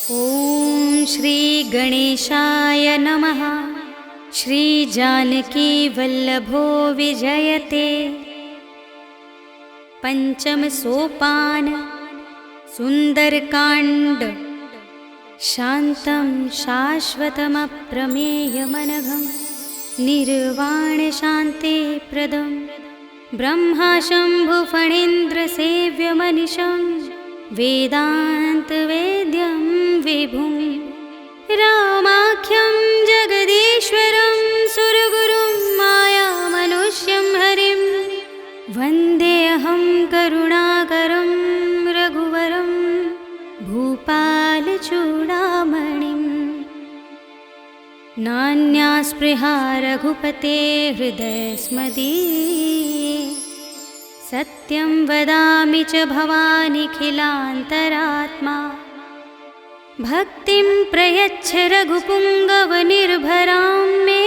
ॐ श्री गणेशाय नमः। श्री जानकी वल्लभो विजयते। पंचम सोपान सुंदरकांड। शांतं शाश्वतमप्रमेयमनघं निर्वाण शांति प्रदं ब्रह्मा शंभु फणीन्द्र सेव्यमनिशं वेदांत वेद्यं विभुं रामाख्यं जगदीश्वरं सुरगुरुं मायामनुष्यं हरिं वन्देऽहं करुणाकरं रघुवरं भूपालचूडामणिं। नान्या स्पृहा रघुपते हृदयस्मदीये सत्यं वदामि च भवानिखिलान्तरात्मा। भक्तिं प्रयच्छ रघुपुङ्गवनिर्भरां मे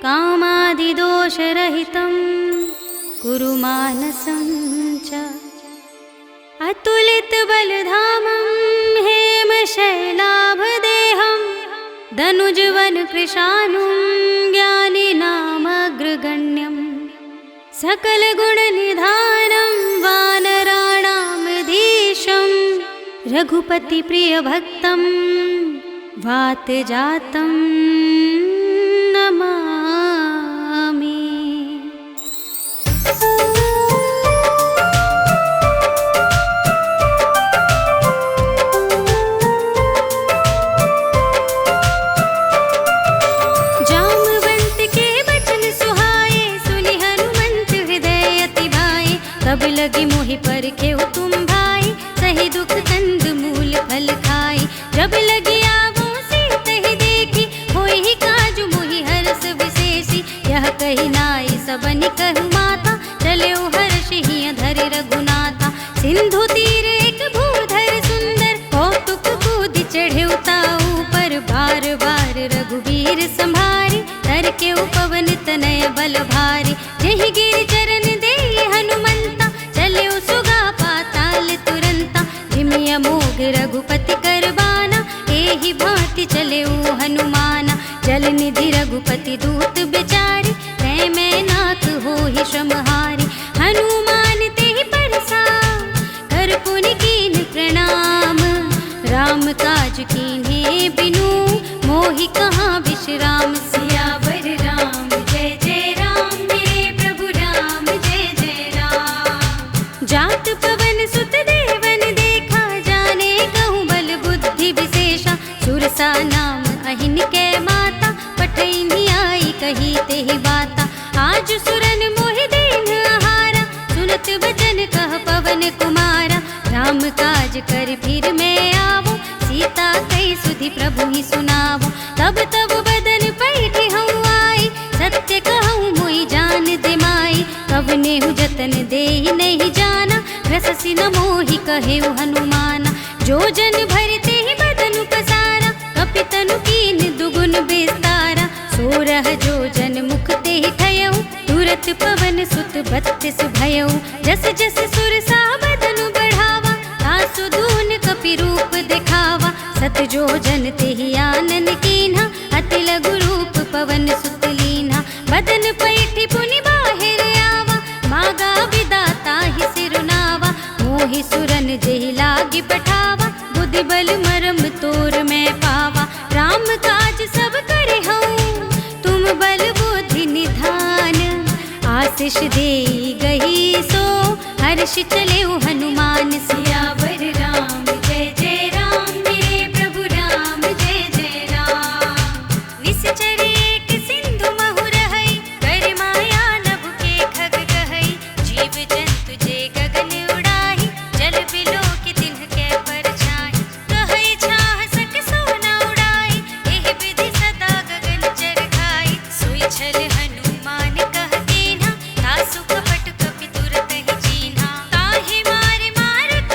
कामादिदोषरहितं कुरु मानसं च। अतुलितबलधामं हेमशैलाभदेहं दनुजवनकृशानुं ज्ञानिनामग्रगण्यं सकलगुणनिधानं वानराणामधीशं रघुपतिप्रियभक्तं वातजातं नमामि। तब लगी मोहि परखेउ तुम भाई, सही दुख कंद मूल फल खाई। जब लगी आवो सीत ही देखी, होई ही काजु मोहि हरस विशेषी। यह कही नाई सबनि कहु माता, चले हर्षि हिय धरि रघुनाथा। सिंधु तीर एक भूधर सुंदर, कौतुक कूदि चढ़ेउ ताऊ पर। बार बार रघुवीर संभारी, तर के पवन तनय बल भारी। जहि गिरि चरण देहि हनुमंता, चले सुगा पाताल तुरंता। जिमिय मोग रघुपति करबाना, एहि भांति चले हनुमाना। जल निधि रघुपति दूत बिचारी, तै मैं नाथ होहि श्रमहारी। हनुमान तेहि परसा, कर पुनि कीन प्रणाम। राम काज कीन्हे बिनु, मोहि कहाँ विश्राम। सियावर राम जय जय राम, मेरे प्रभु राम जय जय राम। जात पवन सुत देवन देखा, जाने कहूँ बल बुद्धि विशेषा। सुरसा नाम अहिन के माता, पठैनी आई कही तेहि बाता। आज सुरन मोहि दीन आहारा, सुनत बचन कह पवन कुमारा। राम काज कर फिर मैं आवो, सीता कई सुधि प्रभु ही सुनावो। तब तब बदन पैठी हूँ आई, सत्य कहूँ मोहि जान दे माई। कवनेहु जतन देहि नहीं जाना, रससि न मोहि कहेउ हनुमाना। जो जन भरते ही बदन पसारा, कपितनु कीन दुगुन विस्तारा। सोरह जो जन मुख ते ही थयऊ, तुरत पवन सुत 32 भयऊ। जस जस सुरसा बदन बढ़ावा, तासु दून कपि रूप दिखावा। सत जो जन ते ही आनन कीन्हा, अति लघु रूप पवन सुत लीन्हा। बदन पैठी पुनि बाहिर आवा, मागा विदाता ही सिरुनावा। मोहि सुरन जेहि लागी पठावा, बुद्धि बल मरम तोर मैं पावा। राम काज सब करे हूँ, तुम बल बुद्धि निधान। आशीष देई गही सो, हर्ष चले हनुमान। सियावर राम जय जय राम, मेरे प्रभु राम जय जय राम। निश्चर एक सिंधु महु रहई, कर माया नभ के खग गहई। जीव जंतु जे गगन उड़ाही, जल बिलो के तिन्ह के परछाई। कहई छाह सक सोना उड़ाई, एहि विधि सदा गगन चर खाई। सोई छल हनुमान कह कीन्हा, तासु कपट कपि तुरत ही चीन्हा। ताहि मारे मारत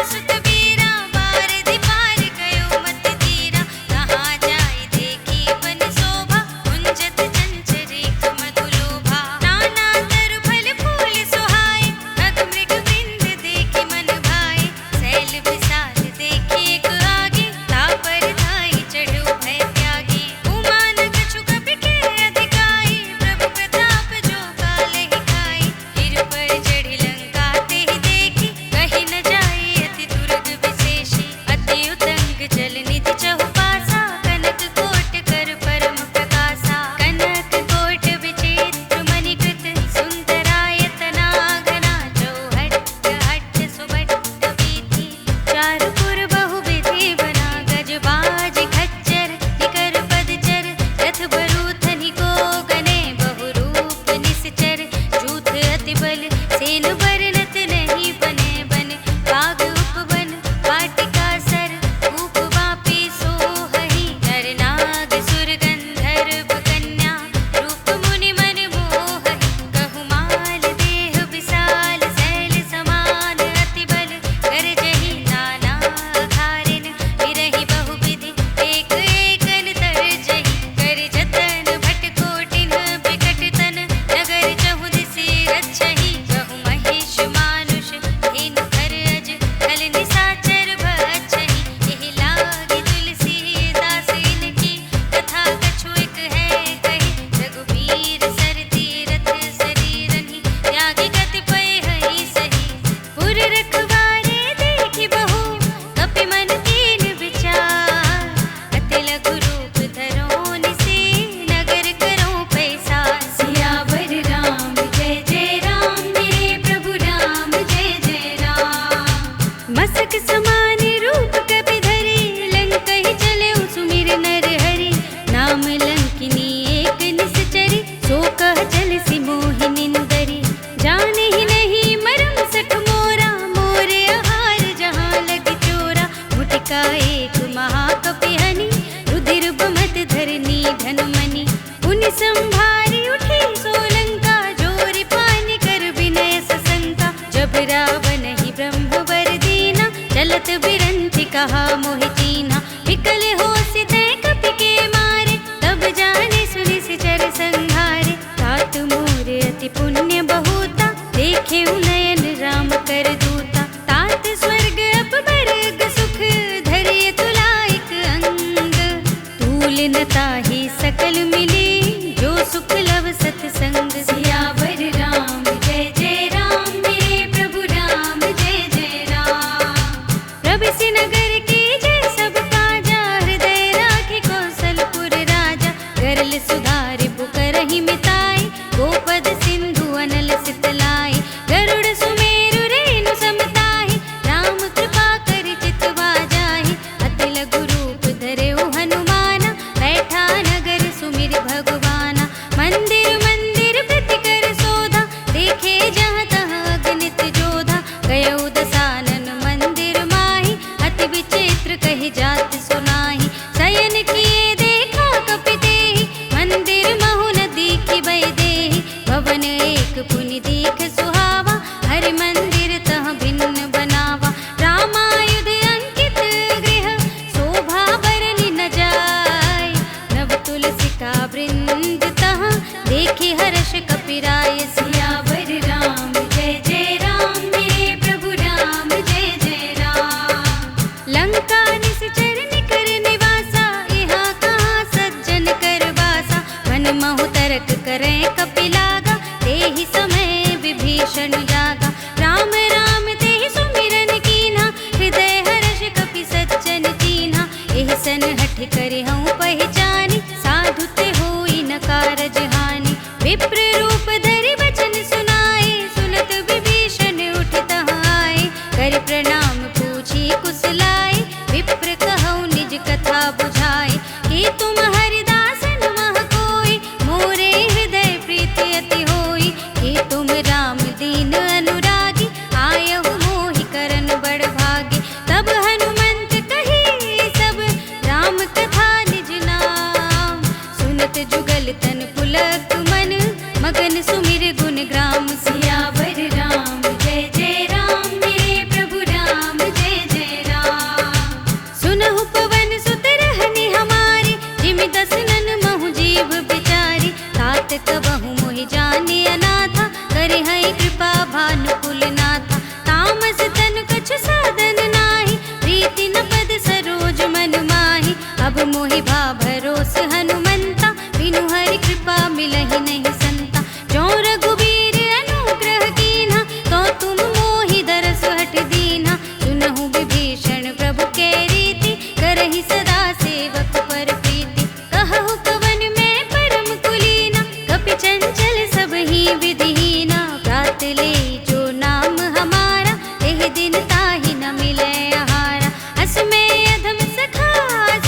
एक महाकपि हनि, रुधिर बमत धरनी धनमणि। पुनि संभारी उठी सोलंका, जोरि पानि कर विनय सशंका। जब रावण ही ब्रह्म वर दीना, चलत बिरंचि कहा मोहि चीन्हा। विकल होसि तै कपि के मारे, तब जाने सुनि सिचर संहारे। तात मोर अति पुण्य बहुता, देखे नयन राम कर दूता। तात स्वर्ग अपवर्ग सुख, धरिय तुलाइक अंग। तूल न ताहि सकल मिली, जो सुख लव सतसंग। सियावर राम जय जय राम, मेरे प्रभु राम जय जय राम। प्रभिसि नगर की जय सब काजा, हृदय राखे कौशलपुर राजा। गरल सुधारि बुकरहि मिताई, गोपद सिंधु अनल सितलाई। गरुड़ सुमेरु रेणु समताहि, राम कृपा करि चितवा जाहि। अति लघु रूप धरेउ हनुमाना, बैठा नगर सुमिरि भगवाना। मंदिर मंदिर प्रति कर शोधा, देखे जहाँ तहाँ अगणित जोधा। गयउ दसानन मंदिर माहि, अति विचित्र कहि जाति सुनाहि। शयन किए देखा कपि तेहि, मंदिर महु न दीखि भय देहि। भवन एक पुनि दीख सुहावा, हरि मंदिर तह भिन्न बनावा। रामायुध अंकित गृह, शोभा बरनि न जाय। नव तुलसी का वृंद तह, देखि हर्ष कपिराय। सियावर राम जय जय राम, मेरे प्रभु राम जय जय राम। लंका निश्चर निकर निवासा, यहाँ कहाँ सज्जन कर वासा। मन महु तरक करें कपि लागा, तेहि समय विभीषण जागा। राम राम तेहि सुमिरन कीन्हा, हृदय हर्ष कपि सज्जन चीन्हा। एहि सन हठ करि हऊँ पहचानी, साधु ते होई न कारज हानि। विप्र रूप धरि वचन सुनाए, सुनत विभीषण उठ तहाँ आए। करि प्रणाम पूछी कुशलाए, विप्र कहऊँ निज कथा बुझाए। कि तुम हरिदासन मह कोई, मोरे हृदय प्रीति अति होई। कि तुम राम दीन अनुरागी, आयहु मोहि करन बड़ भागी। तब हनुमंत कही सब, राम कथा निज नाम। सुनत जुगल तन पुलक मन, मगन सुमिर गुण ग्राम। सियावर राम जय जय राम, मेरे प्रभु राम जय जय राम। सुनहु पवन सुत रहनि हमारे, जिमि दसनन महु जीव बिचारी। तात कबहु मोहि जानि अनाथा, करिहै कृपा भानुकुल नाथा। तामस तन कछु साधन नाही, प्रीति न पद सरोज मन माहि। अब मोहि भा भरोस हनुमंता, बिनु हरि कृपा मिलहि नहीं संता। जो रघुबीर अनुग्रह कीन्हा, तो तुम मोहि दरस हठ दीन्हा। सुनहु विभीषण प्रभु के रीति, करहि सदा सेवक पर प्रीति। कहु कवन में परम कुलीना, कपि चंचल सब ही विधिहीना। प्रात ले जो नाम हमारा, एहि दिन ताहि न मिलै आहारा। अस में अधम सखा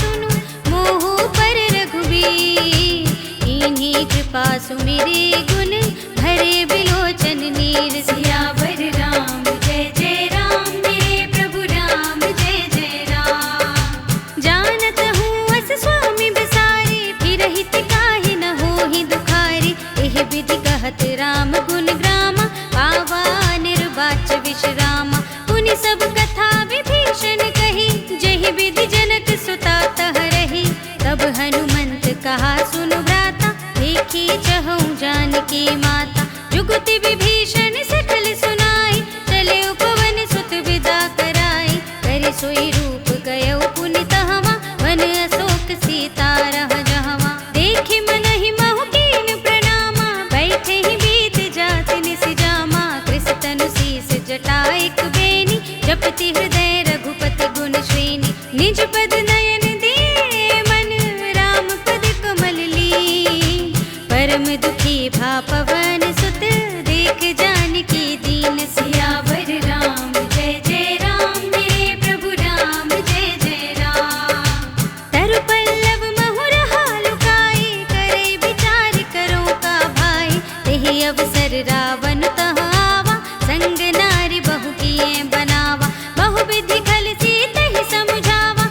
सुनु, मोहु पर रघुबीर। इन्हीं कृपा सुमिरि गुण, भरे बिलोचन नीर। सियावर राम जय जय राम, मेरे प्रभु राम जय जय राम। जानत हूँ अस स्वामी बिसारी, फिरहि तिकाहि न होहि दुखारी। एहि विधि कहत राम गुण ग्रामा, पावा निर्वाच विश्रामा। पुनि सब कथा विभीषण कही, जहि विधि जनक सुता तह रही। तब हनुमंत कहा सुनु भ्राता, देखी चहऊँ जानकी माता। जुगति विभीषण सकल सुनाई, चले उपवन सुत विदा कराई। करि सोई रूप गयउ पुनि तहवा, वन अशोक सीता रह जहवा। देखि मनहि महु कीन प्रणामा, बैठे ही बीत जाति निस जामा। कृस तनु शीस जटा एक बेनी, जपति हृदय रघुपति गुण श्रेणी। निज पद नयन दिए मन, राम पद कमल ली। परम दुखी भा पवन सुत, देख जानकी दीन। सियावर राम जय जय राम, मेरे प्रभु राम जय जय राम। तरु पल्लव महु रहा लुकाई, करे विचार करो का भाई। तेहि अवसर रावण तह आवा, संग नारी बहु किए बनावा। बहु विधि खल सी तहि समझावा,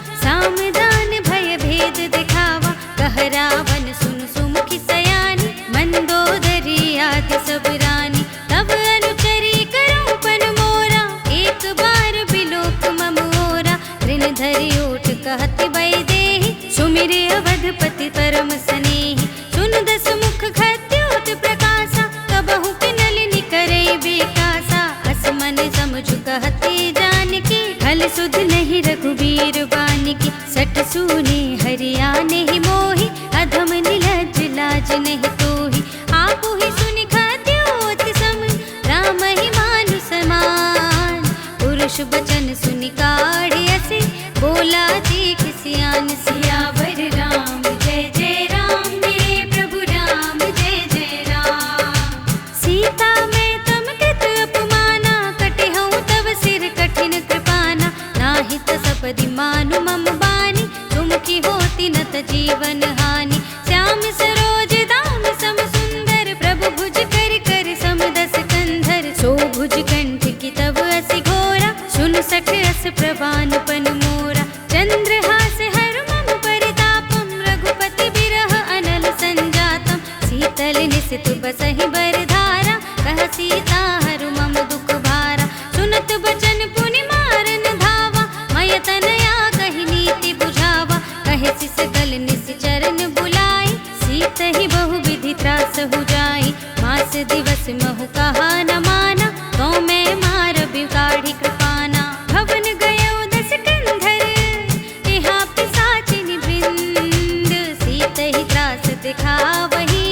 कहत वैदेही, सुमिरे अवधपति परम स्नेही। सुन दस मुख खद्योत प्रकाशा, कबहु किनलिनि करे बेकासा। अस मन समझु कहते जानकी, खल सुध नहीं रघुबीर बानिकी। सठ सूने हरिया नहीं मोही, अधम निलज लाज नहीं तोही। आपु ही सुनि खद्योत सम, राम ही मानु समान। पुरुष बचन सुनि काढ़े असे, बोला जी किसियान। सियावर राम जय जय राम, मेरे प्रभु राम जय जय राम। सीता मैं तम कृत अपमाना, कटे हूँ तब सिर कठिन कृपाना। नाहि त सपदि मानु मम बानी, तुम की होती न त जीवन हानि। श्याम सरोज दाम सम सुंदर, प्रभु भुज कर कर सम दस कंधर। सो भुज कंठ की तब असि घोरा, सुन सठ अस प्रवान पन मोरा। चंद्रहास हर मम परितापम, रघुपति बिरह अनल संजातम। शीतल निशित बसहि बरधारा, कह सीता हरु मम दुख भारा। सुनत बचन पुनि मारन धावा, मय तनया कहि नीति बुझावा। कहे सिसकल निश्चरण बुलाई, सीत ही बहु विधि त्रास हो जाई। मास दिवस महु कहा न माना, तो मैं मार बिगाड़ी कृपाना। भवन गयो दस कंधर, इहा पिशाचिनि वृंद। सीत ही त्रास दिखावही,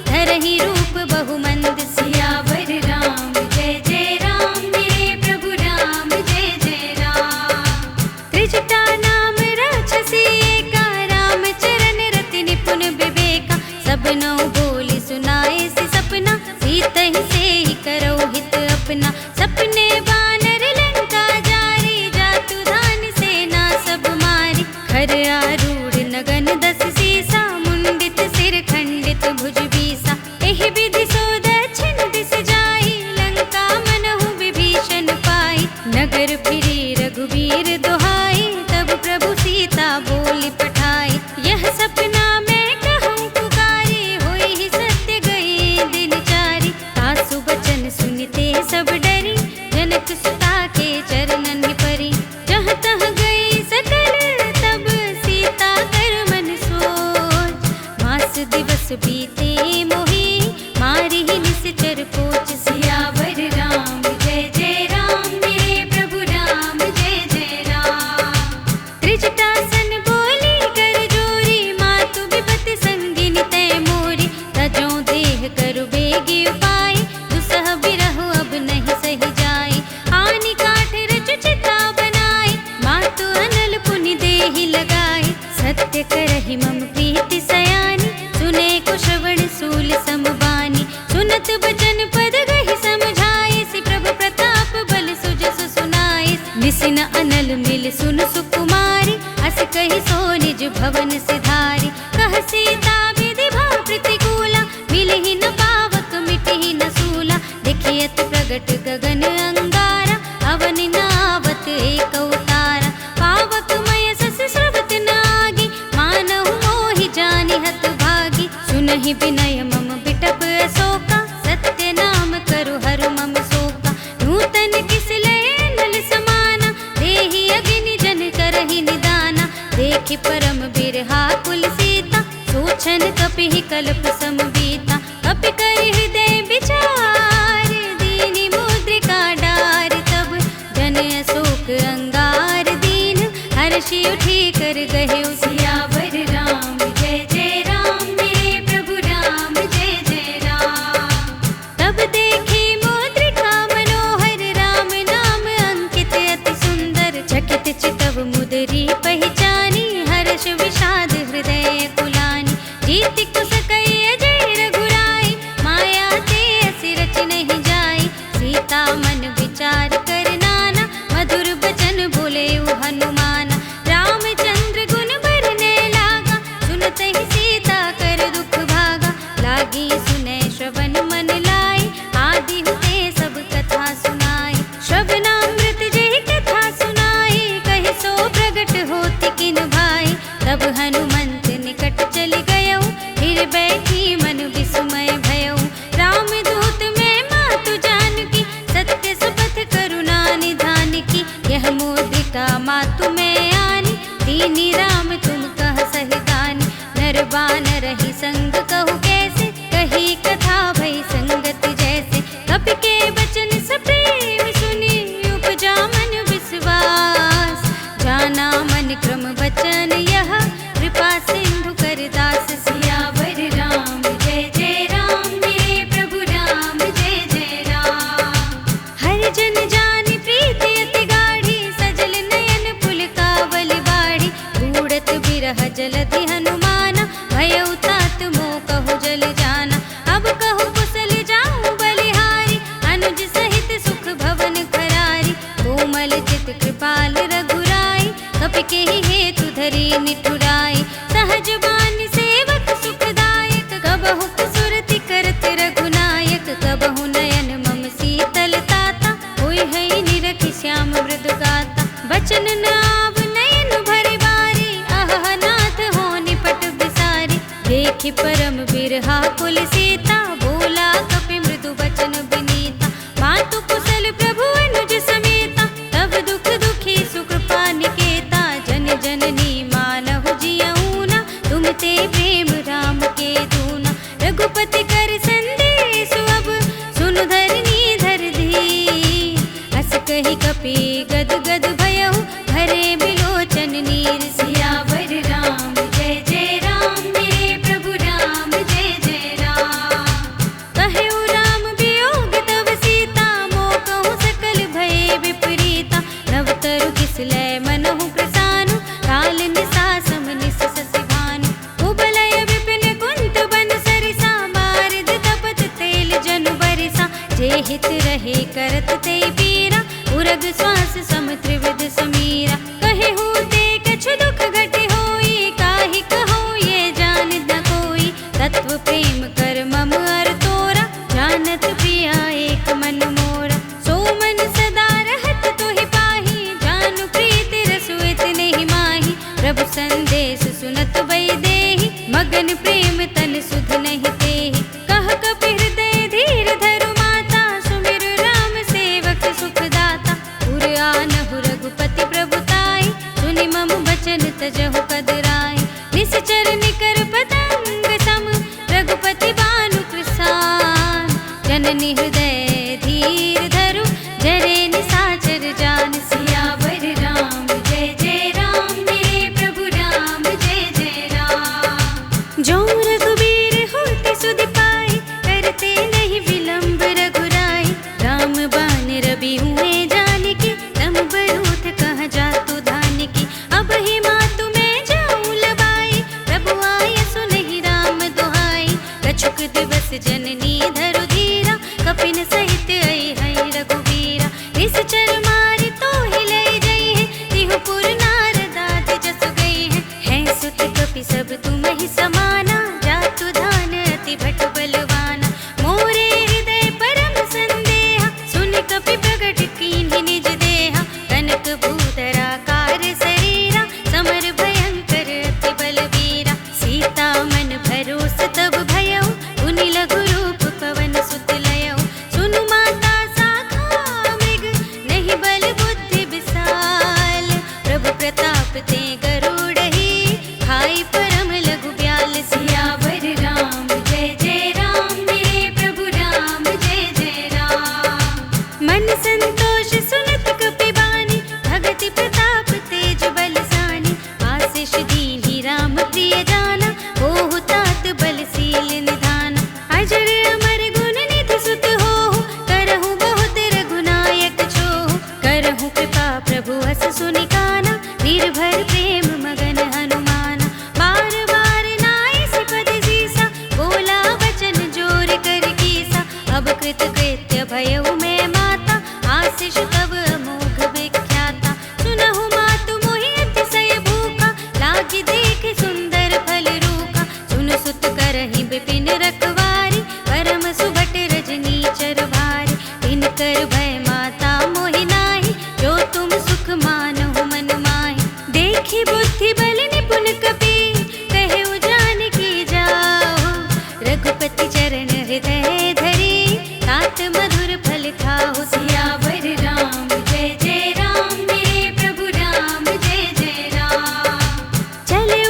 धरहि रूप बहुमंद। सियावर राम जय जय राम, मेरे प्रभु राम जय जय राम। त्रिजटा नाम राक्षसी एका, राम चरण रति निपुण विवेका। सब नौ बोली सुनाए सि सपना, सीत ही से ही करो हित अपना। सपने बानर लंका जारी, जातु धान सेना सब मारी। खर आरूढ़ नगन दस सीसा, मुंडित सिर खंडित भुज बीसा। एहि विधि सो दक्षिण दिस जाई, लंका मनहु विभीषण पाई। नगर फिरी रघुबीर दुहाई, तब प्रभु सीता बोली पठाई। यह सपना मैं कहूँ पुकारी, होई ही सत्य गई दिन चारी। सासु बचन सुनिते सब डरी, जनक सुता के चरणन परी। जहाँ तहाँ गई सकल तब, सीता कर मन सोच। मास दिवस बीते मोही, मारी ही निश्चर पोच। सियावर राम जय जय राम, मेरे प्रभु राम जय जय राम। त्रिजटासन बोली कर जोरी, मातु विपति संगिनी तय मोरी। तजो देह करु बेगी उपाय, दुसह बिरहु अब नहीं सही जाई। आनि काठ रचु चिता बनाई, मातु अनल पुनि देहि लगाई। सत्य करहि मम प्रीति सयानी, सुने को श्रवण सूल समबानी। सुनत बचन पद गहि समझाई, सि प्रभु प्रताप बल सुजसु सुनाई। निसिन अनल मिल सुन सुकुमारी, अस कहि सो निज भवन सिधारी। कह सीता विधि भाव प्रतिकूला, मिलहि न पावक मिटहि न सूला। देखियत प्रगट गगन अंगारा, अवन नावत एक अवतारा। पावक मय सस स्रवत नागी, मानहु मोहि जानि हत भागी। सुनहि विनय मम बिटप अशोका, सत्य नाम करु हरु मम शोका। नूतन किस लय नल समाना, देहि अग्नि जन करहि निदाना। देखि परम बिरहा कुल सीता, सोचन कपिहि कल्प समबीता। कपि करि हृदय विचार, दीनि मुद्रिका डार। तब जन अशोक अंगार दीन, हर्षि उठी कर गहे। सियावर राम जय जय राम, मेरे प्रभु राम जय जय राम। तब देखी मुद्रिका मनोहर, राम नाम अंकित अति सुंदर। चकित चितव मुदरी पहचानी, हर्ष विषाद हृदय कुलानी। जीति कुस कई अजय रघुराई, माया ते असि रच नहीं जाई। सीता मन विचार कर नाना, मधुर बचन बोले हनुमाना। रामचंद्र गुण बरने लागा, सुनत मम बचन यह, कृपा सिंधु कर दास सियावर राम। जय जय राम मेरे प्रभु राम, जय जय राम। हर जन जानि प्रीति अति गाढ़ी, सजल नयन पुलकावल बाढ़ी। बूढ़त बिरह जलधि हनुमाना, भयउ तात मोह कहु जल जाना। अब कहु कुशल जाऊं बलिहारी, अनुज सहित सुख भवन खरारी। कोमल चित कृपाल रघुराई, कपि केहि हेतु धरि निठुराई। सहज बानी सेवक सुखदायक, कबहु सुरति करत रघुनायक। कबहु नयन मम शीतल ताता, होय है निरखि श्याम मृदु गाता। बचन न आव नयन भरि बारी, आह नाथ हो निपट बिसारी। देखि परम बिरहा कुल सीता, बोला कपि मृदु बचन बिनीता। मातु कुशल प्रभु अनुज समेता, तब दुख दुखी सुकृपा निकेता। जन जननी मानहु जियऊना, तुम ते प्रेम राम के दूना। रघुपति कर संदेश अब, सुनु धरनी धर धीर। हस कहि कपि गद गद भयहु, भरे बिलोचन नीर। सियावर राम जय जय राम मेरे प्रभु राम, जय जय राम। कहु राम वियोग तव सीता, मोह कहु सकल भय विपरीता। नव तरु किसलय मनहु प्रसानु, काल निसा सम निस शशि भानु। कुबलय विपिन कुंत बन सरिसा, बारिद तपत तेल जनु बरिसा। जे हित रहे करत ते पीरा, उरग श्वास सम त्रिविध समीरा। कहेहु ते कछु दुख घटे होई, काहि कहूँ ये जानित न कोई। तत्व प्रेम कर मम अर तोरा, जानत प्रिया एक मन मोरा। सो मन सदा रहत तोहि पाही, जानु प्रीति रसु इतने ही माही। प्रभु संदेश सुनत वैदेही, मगन प्रेम तन सुध नहीं तेहि। कह कपि हृदय धीर धरु माता, सुमिर राम सेवक सुखदाता। उर आनहु रघुपति प्रभुताई, सुनि मम बचन तजहु कदराई। निश्चर निकर पतंग सम, रघुपति बानु कृसान। जननी हृदय धीर धरु, जरे निसाचर जान। सियावर राम जय जय राम मेरे प्रभु राम, जय जय राम। जो रघुबीर होते सुधि पाई, करते नहीं विलंब रघुराई। राम बान रवि हुए जानकी, तम बरूथ कहाँ जातु धानकी। अब ही मातु मैं जाऊं लबाई, प्रभु आय सुनहि राम दुहाई। कछुक दिवस जननी धरु धीरा, कपिन सहित आई है रघुवीरा। निश्चर मारि तोहि लय जई है, तिहु पुर नारद आदि जस गई है। हैं सुत कपि सब तुम ही समाना, जातु धान अति भट बलवाना। मोरे हृदय परम संदेहा, सुन कपि प्रगट कीन्हि निज देहा। कनक भूधरा कार शरीरा, समर भयंकर अति बलवीरा। सीता मन भरोस तब भयउ, पुनि लघु रूप पवन सुत लयउ। सुनु माता शाखा मृग, नहीं बल बुद्धि विशाल। प्रभु प्रताप ते गरुड़हि, खाई परम लघु ब्याल। सियावर राम जय जय राम मेरे प्रभु राम, जय जय राम। मन संतोष सुनत कपि बानी, भगति प्रताप तेज बलसानी। आशीष दीन्हि राम प्रिय जाना, होहु तात बलशील निधाना। अजर अमर गुण निधि सुत होहु, करहु बहुत रघुनायक छोहु। करहु कृपा प्रभु हस सुनि काना, निर्भर प्रेम मगन हनुमाना। बार बार नाइ सिपद सीसा, बोला वचन जोर कर कीसा। अब कृत कृत्य भयउ मैं माता, आशीष तब अमोघ विख्याता। सुनहु मातु मोहि अतिशय भूखा, लागी देख सुंदर फल रूखा। सुन सुत करहि विपिन रखवारी, परम सुभट रजनी चर भारी। तिनकर भय माता मोहि नाही, जो तुम सुख मानहु मन माहि। देखि बुद्धि बल निपुण कपि, कहु जानकी जाओ। रघुपति चरण हृदय धरि, तात मधुर फल खाहु। सियावर राम जय जय राम मेरे प्रभु राम, जय जय राम। चले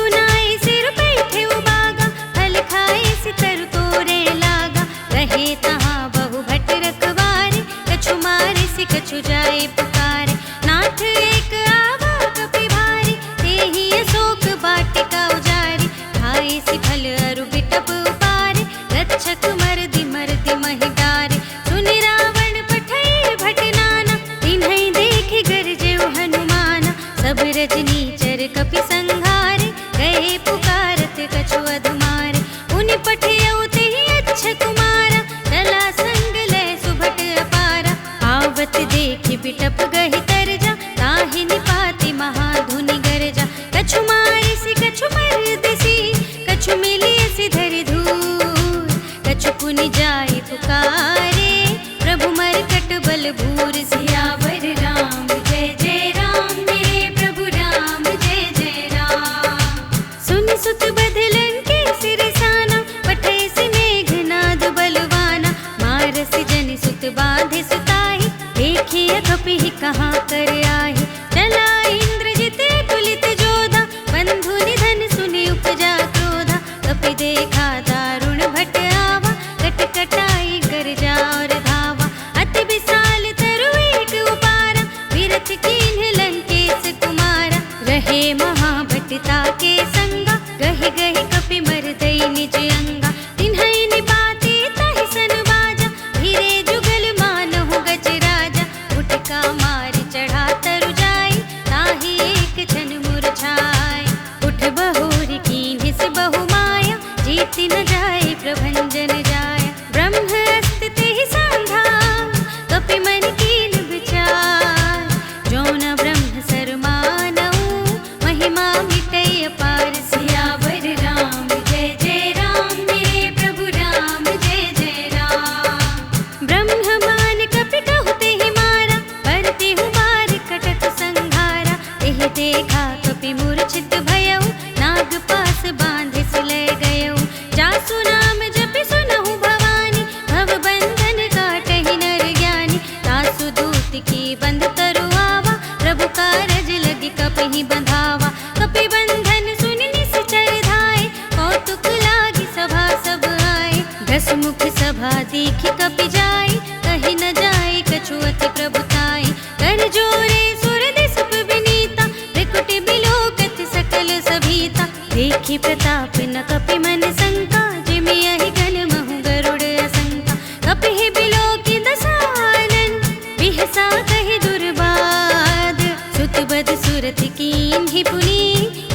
सुनि जाय पुकारे, प्रभु मरकट बल भूर सियावर राम। जय जय राम मेरे प्रभु राम, जय जय राम। सुनि सुत बदलन के सिरसाना, पठै सि मेघनाद बलवाना। मारस जनि सुत बांधे सुताई, देखिए कपिहि कहाँ कर आहि। चला इंद्रजित तुलित जोधा, बंधु निधन सुनि उपजा क्रोधा। कपि देखा दारुण भट आवा, कट कटाई कर जा और धावा। अति विशाल तरु एक उपारा, विरथ कीन्ह लंकेश कुमारा। रहे महाभटता के संगा, गहि गहि कपि मरदई निज अंगा। तिन्है निपाते ताहि सन बाजा, धीरे जुगल मानहु गज राजा। उठका मार चढ़ा तरु जाई, ताहि एक क्षण मुरझाई। उठ बहुरी कीन्हिस बहु माया, जीति न जाय प्रभंजन जाय। ब्रह्म अस्त तेहि सांधा, कपि मन कीन विचार। जो न ब्रह्म सर मानऊ, महिमा मिटै अपार। सियावर राम जय जय राम मेरे प्रभु राम, जय जय राम। ब्रह्म मान कपि कहु तेहि मारा, पर तेहु मार कटक संघारा। तेहि देखा कपि मूर्छित भयउ, नाग पास बांधे सिलय गयउ। जासु नाम जपि सुनहु भवानी, भव बंधन काटहि नर ज्ञानी। तासु दूत की बंध तरु आवा, प्रभु कारज लगी कपिहि बंधावा। कपि बंधन सुनि निश्चर धाय, कौतुक लागी सभा सब आए। दस मुख सभा देखि कपि जाय, कहि न जाय कछु अति प्रभुताई। कर जोरे सुर दिसप विनीता, त्रिकुटि बिलोकत सकल सभीता। देखि प्रताप न कपि मन शंका, जिमियहि गण महु गरुड़ असंका। कपिहि बिलोकि दसानन, बिहसा कहि दुर्बाद। सुत बद सुरति कीन्हि पुनि,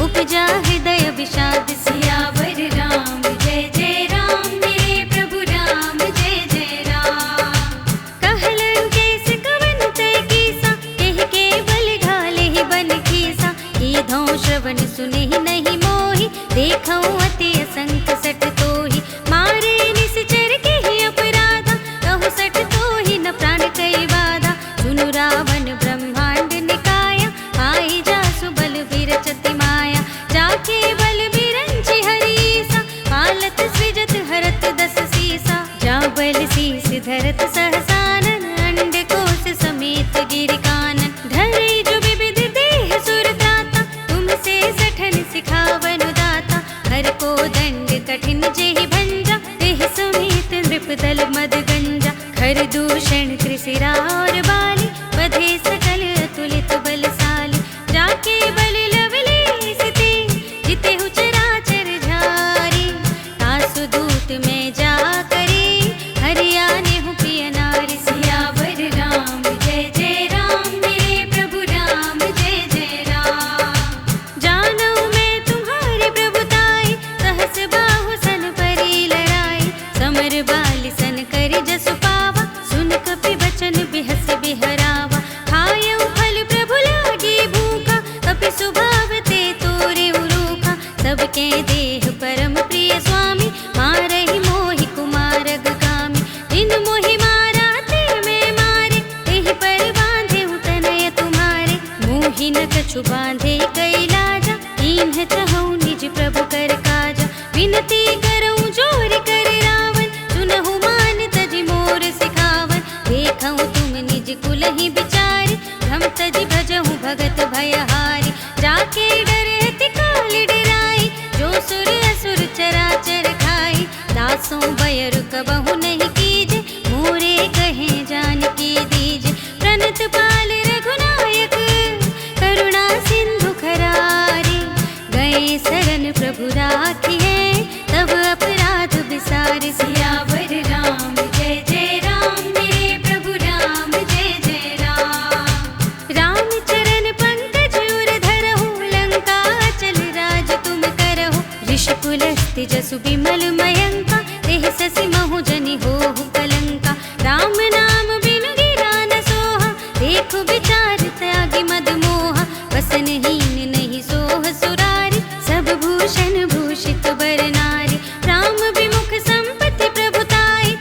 उपजा हृदय विषाद। सियावर राम जय जय राम मेरे प्रभु राम, जय जय राम। कहलन केस कवन तय कीसा, केहि के बल घालेहि बन खीसा। कीधौ श्रवण सुनेहि नहीं मोहि, देखौ अति असंख सठ तोहि। मारे निश्चर केहि अपराधा, कहु सठ तोहि न प्राण कई बाधा। सुनु रावण ब्रह्मांड निकाया, पाई जासु बल विरचति माया। जाके बल बिरंचि हरीसा, पालत सृजत हरत दस सीसा। जा बल शीस धरत सहसानन, अंड कोश समेत गिरि कानन। धरे जो विविध देह सुर त्राता, तुमसे सठन सिखावनु दाता। हर को दंड कठिन जेहि भंजा, देह समेत नृपदल मद गंजा। खर दूषण त्रिशिरा और बाली, बधे सकल अतुलित बलशाली। जाके बल लवलेश ते, जितेहु चराचर झारी। तासु दूत में जा करे, हरियानेहु प्रिय नारी। सियावर राम जय जय राम मेरे प्रभु राम, जय जय राम। जानऊ मैं तुम्हारी प्रभुताई, सहस बाहु सन परी लड़ाई। समर बाली सन करि जसु पावा, सुन कपि बचन बिहस बिहरावा। खायऊ फल प्रभु लागी भूखा, कपि स्वभाव ते तोरे उरूखा। सबके देह परम प्रिय स्वामी, मारहि मोहि कुमारग गामी। जिन मोहि मारा ते मैं मारे, तेहि पर बांधे तनय तुम्हारे। मोहि न कछु बांधे कैलाजा, कीन्ह चहु निज प्रभु कर काजा। विनती करऊँ जोर कर रावण, सुनहु मान तजि मोर सिखावन। देखऊँ तुम निज कुलहि बिचारी, भ्रम तजि भजहु भगत भयहारी। जाके डरति काल डराई, जो सुर असुर चराचर खाई। दासों बयरु कबहु नहीं कीजे, मोरे कहे जानकी दीजे। प्रणत पाल रघुनायक, करुणा सिंधु खरारे। गए शरण प्रभु राखिए, तब अपराध बिसारे। सियावर राम जय जय राम मेरे प्रभु राम, जय जय राम। राम चरण पंकज उर धरहु, लंका चल राज तुम करहु। ऋषि कुलस्ति जसु बिमल मयंका, तेहि ससि महु जनि होहु कलंका। राम नाम बिनु गिरा न सोहा, देखु विचार त्यागी मद मोहा। वसनहीन नहीं सोह सुरारी, सब भूषण भूषित बर नारी। राम विमुख संपत्ति प्रभुताई,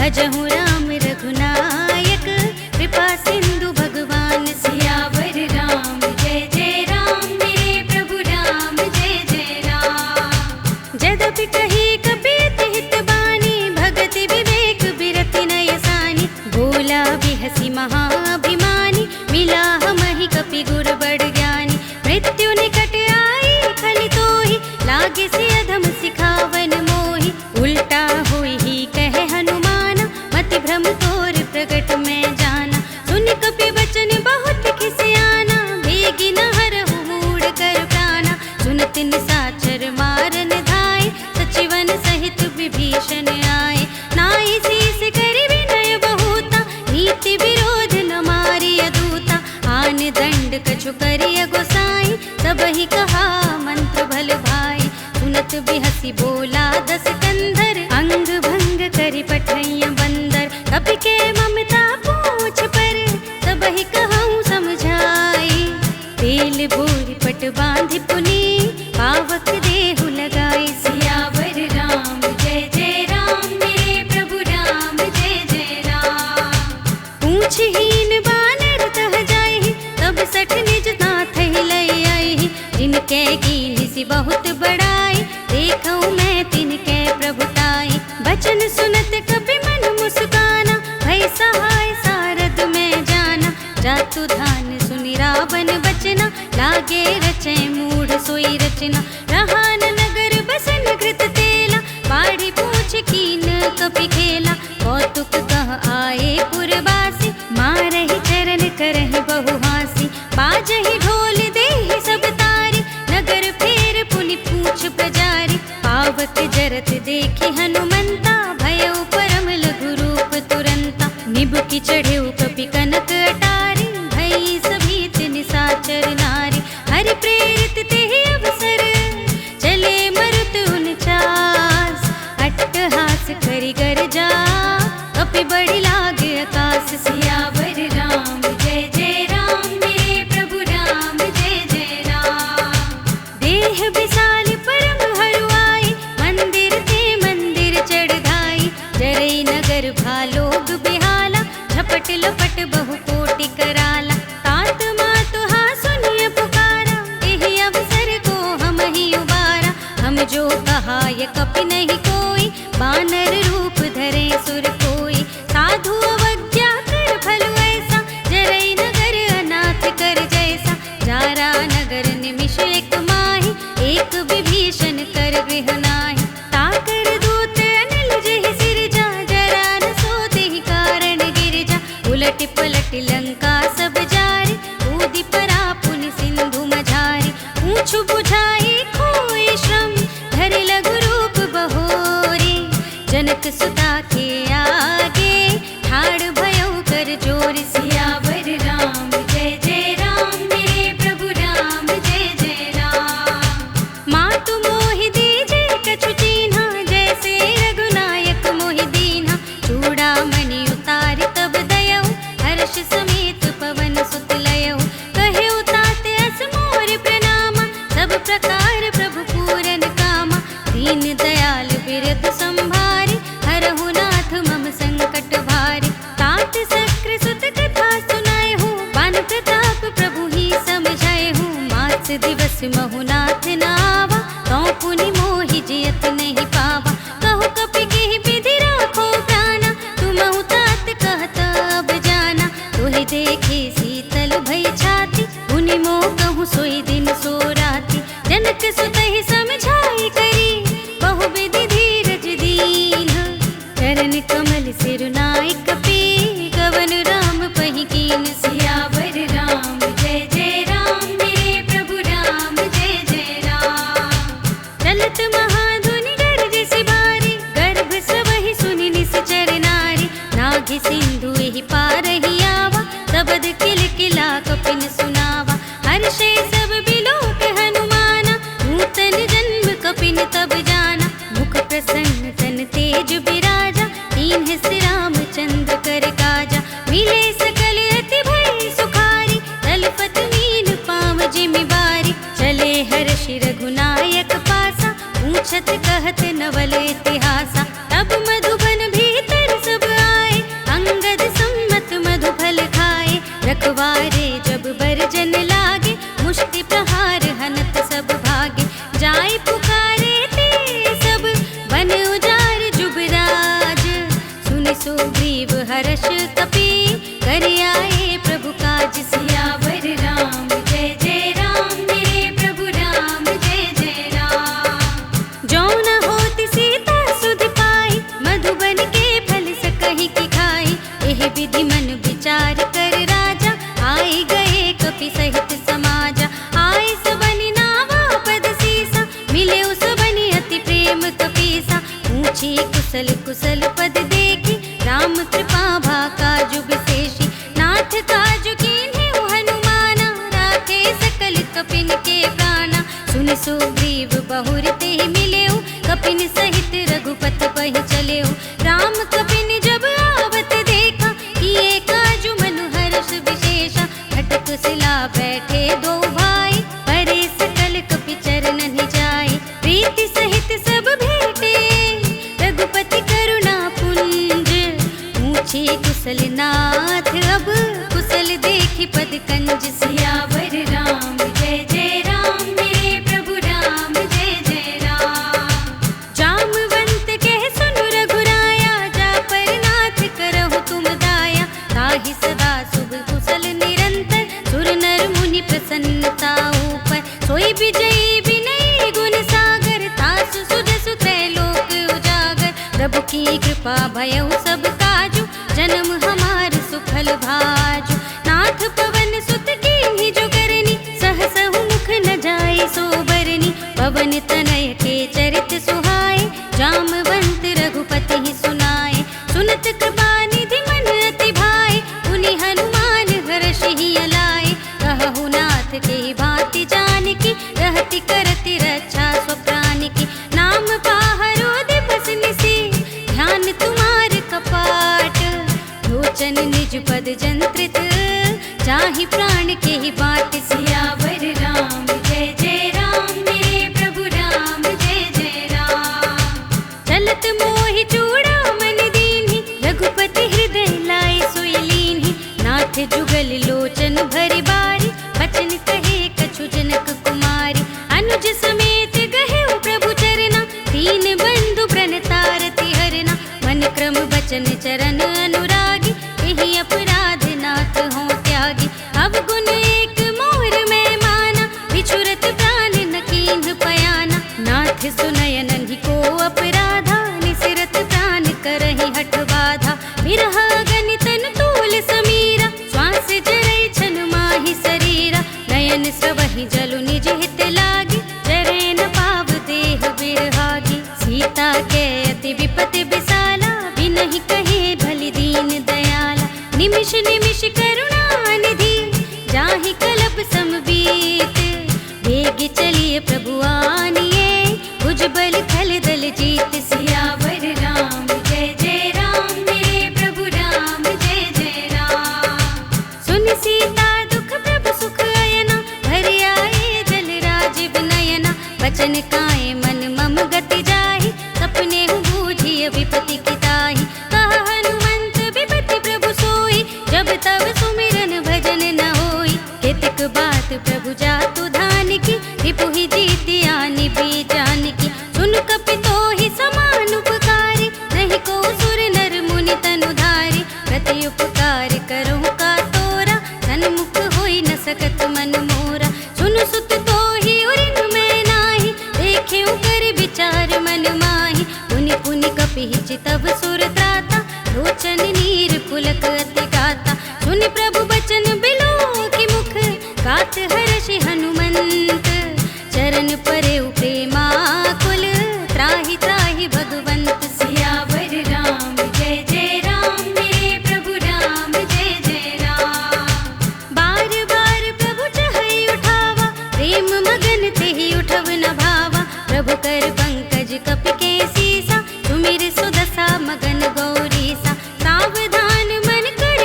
भजहु राम रघुनायक, कृपा सिंधु भगवान सियावर राम। जय जय राम मेरे प्रभु राम, जय जय राम। जदपि कही कपीत हित बानी, भगति विवेक बिरति नय सानी। बोला बिहसी महाभिमानी, मिला हमहि कपि गुर बड़ ज्ञानी। मृत्यु निकट आई खलि तोहि, लागे से अधम सिखावन मोहि। उल्टा हुई ही कहे हनुमान, मति भ्रम तोर प्रगट में जाना। सुन कपि बचन बहुत खिसियाना, भेगी न हरहु मूढ़ कर प्राणा। सुनत निसाचर मारन धाय, सचिवन सहित विभीषण आए। नाई शीस करि विनय बहुता, नीति विरोध न मारिय दूता। आन दंड कछु करिय गोसाई, सबहि कहा मंत्र भल भाई। सुनत बिहसी बोला दस कंधर, अंग भंग करि पठैया बंदर। कपि के ममता पूछ पर, सबहि कहूँ समझाई। तेल बोरी पट बांधि पुनी, पावक देहु लगाई। सियावर राम जय जय राम मेरे प्रभु राम, जय जय राम। पूछहीन बानर तह जाहि, तब सठ निज नाथ लय आई। जिनके कीन्ही सी बहुत बड़ाई, देखऊँ मैं तिनके प्रभुताई। बचन सुनत कपि मन मुस्काना, भय सहाय सारद में जाना। जातु धान सुनि रावण बचना, लागे रचे मूढ़ सोई रचना। रहा न नगर बसन घृत तेला, बाढ़ी पूछ कीन कपि खेला। कौतुक कह आए पुरवासी, मारहि चरण करहि बहु हासी। बाजहि ढोल देहि सब तारी, नगर फेर पुनि पूछ प्रजारी। पावक जरत देखि हनुमंता, भयउ परम लघु रूप तुरंता। निबुकि चढ़ेउ कपि कनक अटारी, भई सभीत निसाचर नारी। हरि प्रेरित तेहि अवसर, चले मरुत उनचास। अट्टहास करि गर्जा, कपि बड़ि लागे आकाश। सियावर राम जय जय राम मेरे प्रभु राम, जय जय राम। देह विशाल परम हरुआई, मंदिर ते मंदिर चढ़ धाई। जरई नगर भालोग बिहाला, झपट लपट बहु कोटि कराला। तात मातु हा सुनिय पुकारा, एहि अवसर को हमहि उबारा। हम जो कहाय कपि नहीं कोई, बानर रूप धरे सुर कोई। साधु अवज्ञा कर फल ऐसा, जरई नगर अनाथ कर जैसा। जारा नगर निमिष एक माहि, एक विभीषण कर गृह नाहि। ताकर दूत अनिल जहि सिरजा, जरा न सो तेहि कारण गिरजा। उलट पलट लंका सब जारी, कूदि परा पुनि सिंधु मझारी। पूछ बुझाई खोई श्रम, धरि लघु रूप बहोरी। जनक सुता के आगे, ठाड़ भयउ कर जोर। सियावर राम जय जय राम मेरे प्रभु राम, जय जय राम। मातु मोहि दीजे कछु चीन्हा, जैसे रघुनायक मोहि दीन्हा। चूड़ामणि उतारि तब दयऊ, हर्ष समेत पवन सुत लयऊ। कहेउ तात अस मोर प्रणामा, सब प्रकार प्रभु पूरन कामा। दीन दयाल बिरध संभारी, हरहु नाथ मम संकट भारी। तात सक्र सुत कथा सुनाएहु, बान प्रताप प्रभु ही समझाएहु। मास दिवस महु नाथ नावा, तौ पुनि मोहि जियत नहीं पावा। कहु कपि केहि विधि राखो प्राणा, तुमहु तात कहत अब जाना। तोहि देखे शीतल भई छाती, पुनि मोह कहूँ सोई दिन सो राती। जनक सुतहि समझाई करी, बहु विधि धीरज दीन्ह। चरण कमल सिरुनाई कपि, कवन राम पहि कीन। सियावर राम जय जय राम मेरे प्रभु राम, जय जय राम। चलत महाधुनि गरजसि भारी, गर्भ स्रवहि सुनि निश्चर नारी। नाघि सिंधु एहि पारहि आवा, सबद किलकिला कपिन सुनावा। हर्षे सब बिलोक हनुमाना, नूतन जन्म कपिन तब जाना। मुख प्रसन्न तन तेज बिराजा, दीन्ह सि रामचंद्र कर काजा। मिले सकल अति भय सुखारी, तलपत मीन पाँव जिमि बारी। चले हर्षि रघुनायक पासा, पूछत कहत नवल इतिहासा। तब मधुबन भीतर सब हर्ष कपि कर आए प्रभु काज। सियावर राम जय जय राम, मेरे प्रभु राम जय जय राम। जो न होत सीता सुध पाई, मधुबन के फल सकहि की खाई। एह विधि मन विचार कर राजा, आए गए कपि सहित समाजा। आए सबनि नावा पद सीसा, मिले उस बनि अति प्रेम कपीसा। पूछी कुशल कुशल पद देखी, राम कृपा भा काजु विशेषी। नाथ काजु कीन्हे हनुमाना, राखे सकल कपिन के प्राणा। सुनि सुग्रीव बहुर तेहि मिलेउ, कपिन सहित रघुपति पहि चलेउ। राम कपिन जब आवत देखा, किए काजु मनु हर्ष विशेषा। खटक सिला बैठे दो भाई, परे सकल कपि चरणन जाय। प्रीति सहित सब भेटे, रघुपति करुणा पुंज। पूछे कुशल नाथ अब, कुशल देखि पद कंज। सियावर राम जय जय राम, मेरे प्रभु राम जय जय राम। जामवंत कह सुनु रघुराया, जा पर नाथ करहु तुम दाया। ताहि सदा शुभ कुशल निरंतर, सुर नर मुनि प्रसन्नता ऊपर। सोई विजयी विनयी गुण सागर, तासु सुजसु त्रैलोक उजागर। प्रभु की कृपा भयउ सब काजु, जन्म हमार सुफल भाजु। नाथ पवन सुत कीन्ही जो करनी, सहसहु मुख न जाय सो बरनी। पवन तनय के चरित सुहाए, जामवंत रघुपति ही सुनाए। सुनत कृपा निधि मन अति भाए, पुनि हनुमान हर्षि अलाए। कहु नाथ के भांति जानकी, रहति करति रक्षा स्वप्रान की। नाम पाहरो दिवस निसी, ध्यान तुम्हार कपाट। लोचन निज पद जंत्रित, जाहि प्राण के ही बाट। सियावर राम जय जय राम, मेरे प्रभु राम जय जय राम। चलत मोहि चूड़ामन दीन्ही, रघुपति हृदय लाए सोई लीन्ही। नाथ जुगल लोचन भरि बारी, बचन कहे कछु जनक कुमारी। अनुज समेत गहेउ प्रभु चरना, दीन बंधु प्रणतारति हरना। मन क्रम बचन चरण अनुरागी, एहि अपराध नाथ हो त्यागी। अब गुण एक मोर में माना, बिछुरत प्राण न कीन्ह पयाना। नाथ सुनय नन्हि को अपराधा, निसिरत प्राण करहि हठ बाधा। बिरह अगनि तन तूल समीरा, श्वास जरै छन माहि शरीरा। नयन स्रवहि जलु निज हित लागी, जरै न पाव देह बिरहागी। सीता के अति विपति विसाला, बिनहि कहे भलि दीन दयाला। निमिष निमिष करुणा निधि, जाहि कलप समबीत। वेग चलिए प्रभु आनिए, भुजबल खल दल जीत। सियावर राम जय जय राम, मेरे प्रभु राम जय जय राम। सुन सीता दुख प्रभु सुख अयना, भर आए जल राजीव नयना। बचन काए मन मम गति जाहि, सपने बूझिय विपति की ताहि। कहा हनुमंत विपति प्रभु सोई, जब तब सुमिरन भजन न होई। केतक बात प्रभु जातु धान की, रिपु ही जीति आनि भी जान की। सुन कपि तोहि समान उपकारी, नहीं को सुर नर मुनि तनु धारी। प्रति उपकार करहु का तोरा, सन्मुख होई न सकत मन मोरा। सुन सुत तोहि उरिन मैं नाही, देखेउ कर विचार मन माहि। पुनि पुनि कपि चितव सुर त्राता, लोचन नीर पुलक अति गाता। सुनि प्रभु बचन बिलोकि मुख, गात हर्षि हनुमंत। चरण परेउ प्रेमाकुल, त्राहि त्राहि भगवंत। सियावर राम जय जय राम, मेरे प्रभु राम जय जय राम। बार बार प्रभु चहई उठावा, प्रेम मगन तेहि उठव न भावा। प्रभु कर पंकज कपि के सीसा, सुमिर सुदशा मगन गौरीसा। सावधान मन कर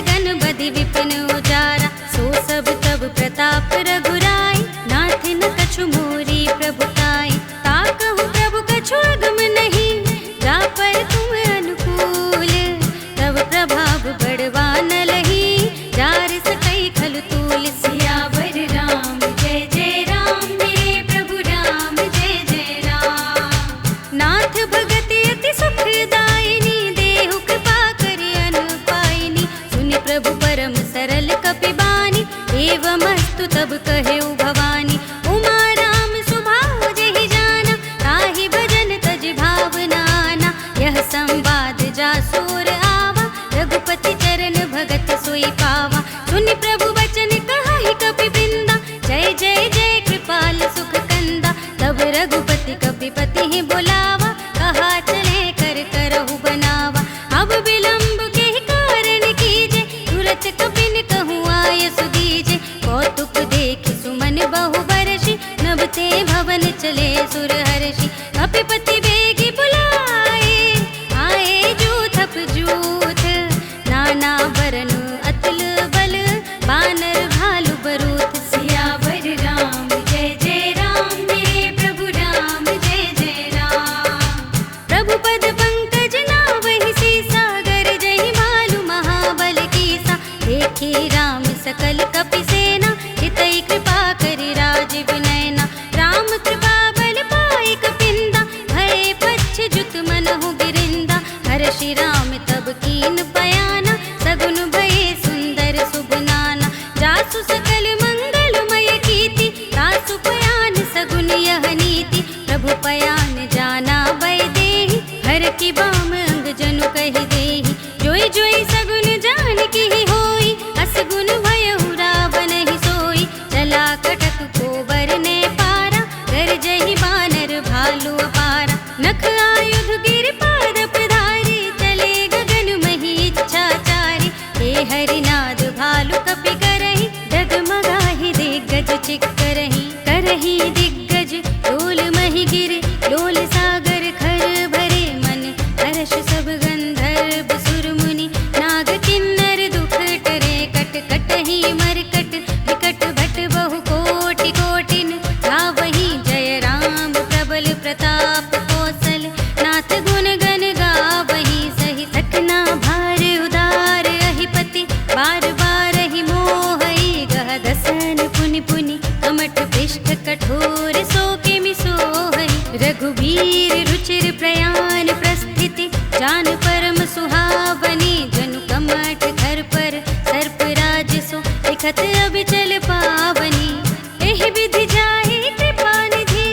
गण बधि विपिन उजारा। सो सब तब प्रताप रघुराई, नाथ न कछु मोरी प्रभुताई। ताकहु प्रभु कछु अगम नहीं, जा पर तुम अनुकूल। तब प्रभाव बढ़वा न लही, जार सकई खलु तूल। सियावर राम जय जय राम, मेरे प्रभु राम जय जय राम। नाथ भगति अति सुखदायिनी, देहु कृपा करि अनुपायिनी। सुनि प्रभु परम सरल कपिबानी, एवमस्तु तब कहेउ भवानी। उमा राम सुभाव जेहि जाना, ताहि भजन तज भावनाना। यह संवाद जासुर आवा, रघुपति चरण भगत सोई पावा। सुनि प्रभु बचन कहाहि कपिवृंदा, जय जय जय कृपाल सुख कंदा। तब रघुपति कपिपति ही बुलावा, कहा चले कर करहु बनावा। अब विलंब के कारण कीजे, तुरत कपिन कहूँ आय सुदीजे। कौतुक देख सुमन बहु बरषि, नभते भवन चले सुर हर्षि। कपिपति बेगी बुलाए, आए जूथप जूथ। नाना बरन अतुल बल, बानर भालु बरूथ। सियावर राम जय जय राम, मेरे प्रभु राम जय जय राम। प्रभु पद पंकज नावहि सीसा, गर जहि भालु महाबल कीसा। देखे राम सकल कपि सेना, हितै कृपा करि राजीव नयना। राम कृपा बल पाई कपिंदा, भय पच्छ जुत मनहु गिरिंदा। हर्षि राम तब कीन पयाना, सगुन भये सुंदर शुभ नाना। जासु सकल मंगलमय कीर्ति, तासु पयान सगुन यह नीति। प्रभु पयान जाना भय देहि, हर की बाम अंग जनु कहि देहि। जोई जोई सगुन जान की होई, असगुन भयहु रावण ही सोई। चला कटक को बरने पारा, कर जहि बानर भालु अपारा। नख आयुध गिर पाद प्रधारी, चले गगन मही इच्छाचारी। हे हरिनाद भालु कपि करहि, डगमगाहि दिग्गज चिक्करहि। करहि दिग्गज लोल महि गिर, लोल सागर खर भरे मन। हर्ष सब गंधर्व सुर मुनि, नाग किन्नर दुख टरे। कट कटहि मरकट, विकट भट बहु कोटि कोटिन। गावहि जय राम प्रबल प्रताप कौशल, नाथ गुण गण गावहि सहि। सकना भार उदार अहिपति, बार बार ही मोहई। गह दसन पुनि पुनि, कमठ पृष्ठ कठोर सो किमि सोहई। रघुवीर रुचिर प्रयाण प्रस्थिति, जान परम सुहावनी। जनु कमठ घर पर सर्प राज सो, लिखत अबिचल पावनी। एहि विधि जाहि कृपा निधि,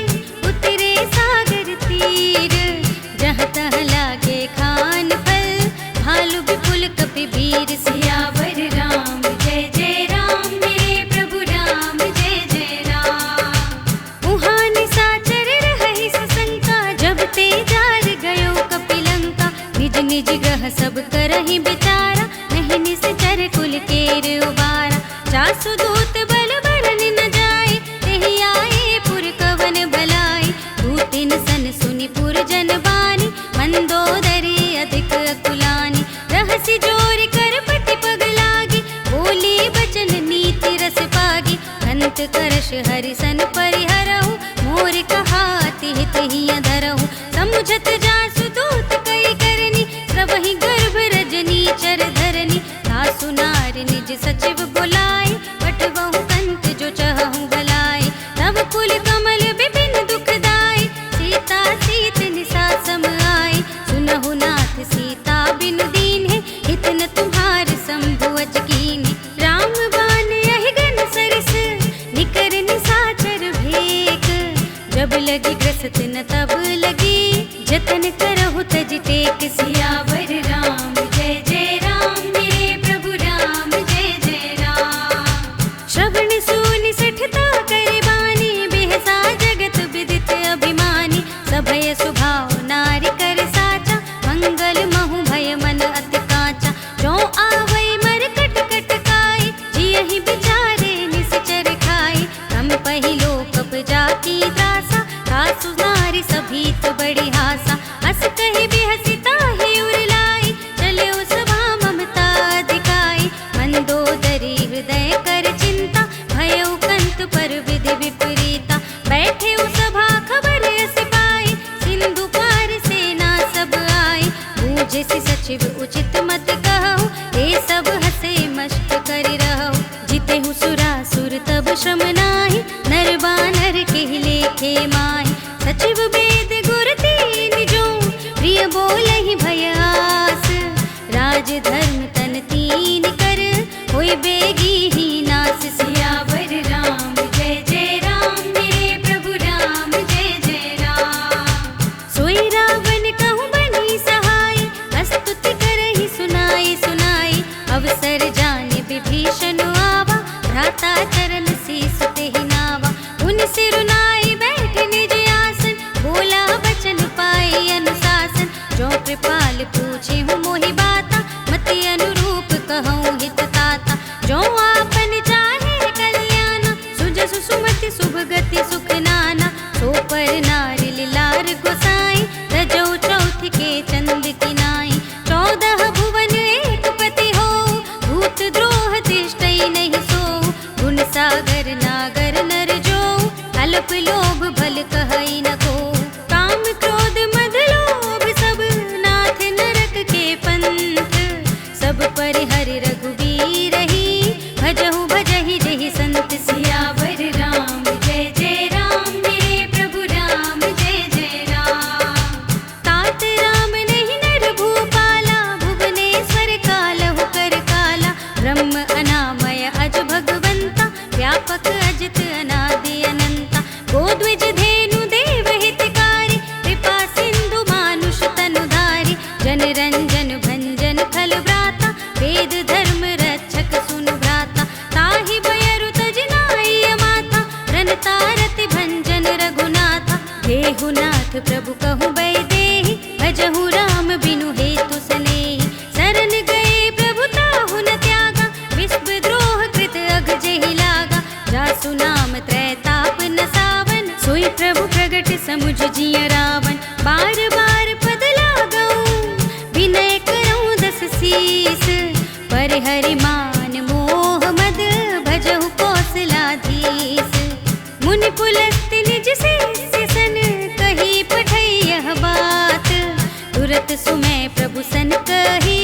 उतरे सागर तीर। जहाँ तहाँ लागे खान फल, भालु विपुल कपि वीर। सियावर राम जय जय राम, मेरे प्रभु राम जय जय राम। उहाँ निशाचर रहहि सशंका, जब ते जार गयो कपिलंका। निज निज ग्रह सब करहि विचारा, नहीं निश्चर कुल केर उबारा। जासु दूत बल बरन न जाए, तेहि आए पुर कवन भलाई। दूतिन सन सुनि पुर जन बानी, मंदोदरी अधिक अकुलानी। रहसि जोर कर पति पग लागी, बोली बचन नीति रस पागी। अंत करश हरिसन परिहरहु, मोर कहाति हित हिय धरहु। समुझत जासु दूत कई करनी, सबहि गर्भ रजनी चर धरनी। सासु नार निज सचिव बुलाए, पठबहु कंत जो चहहु भलाई। तब कुल कमल विपिन दुखदाई, सीता सीत निसा सम आई। सुनहु नाथ सीता बिनु दीन्हे, हित न तुम्हार शंभु अज कीन्हे। राम बाण यहि गन सरिस, निकर निसाचर भेक। जब लगी ग्रसत न तब लगी, जतन करहु तज टेक। सियावर राम जय जय राम, मेरे प्रभु राम जय धर्म तन तीन कर, होय बेगी ही नास। सियावर राम जय जय राम, मेरे प्रभु राम जय जय राम। सोई रावण कहूँ बनी सहाय, स्तुति करहि सुनाई सुनाई। अवसर जाने विभीषण आवा, भ्राता चरण शीस तेहि नावा। उन सिरुनाई बैठ निज आसन, बोला वचन पाए अनुशासन। जो कृपाल पूछे हूँ मोहि बाता, मति अनुरूप कहूँ हित ताता। जो आपन चाहे कल्याण, सुजसु सुमति शुभ गति सुख नाना। सो पर नारि लार गोसाई, तजौ चौथ के चंद की नाई। 14 भुवन एक पति हो, भूत द्रोह तिष्ठई नहीं सो। गुण सागर नागर नर जो, अल्प लोभ भल कहई न को। काम क्रोध मद लोभ सब, नाथ नरक के पंथ। सब परिहरि रघुवीर ही, भजहु भजहि जेहि संत। सियावर राम जय जय राम, मेरे प्रभु राम जय जय राम। तात राम नहीं नर भूपाला, भुवनेश्वर कालहु कर काला। ब्रह्म अनामय अज भगवंता, व्यापक अजित अनादि अनंता। गोद्विज धेनु देव हितकारी, कृपा सिंधु मानुष तनुधारी। जन रंजन भंजन खल व्राता, वेद धर्म रक्षक सुनु भ्राता। ताहि बयरु तजनाई माता, रनता रति भंजन रघुनाथा। देहुनाथ प्रभु कहूँ बैदेहि, भजहु राम बिनु हेतु सनेहि। शरण गए प्रभु ताहु न त्यागा, विश्व द्रोह कृत अघ जेहि लागा। जासु नाम त्रैताप न सावन, सोई प्रभु प्रगट समुझ जिय रावण। बार बार पद लागऊं, विनय करऊं दस शीस। परिहरि मान मोह मद, भजहु कौशलाधीश। मुनि पुलस्त्य निज शिष्य सन, कही पठई यह बात। तुरत सुमय प्रभु सन कही,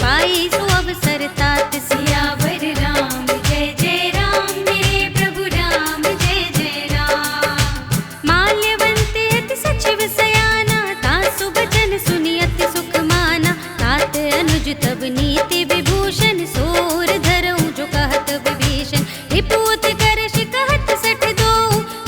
पाई सो अवसर तात। सियावर राम जय जय राम, मेरे प्रभु राम जय जय राम। माल्यवंत अति सचिव सयाना, तासु बचन सुनि अति सुख माना। तात अनुज तब नीति विभूषण, सोर धरऊं जो कहत विभीषण। रिपुत करश कहत सठ दो,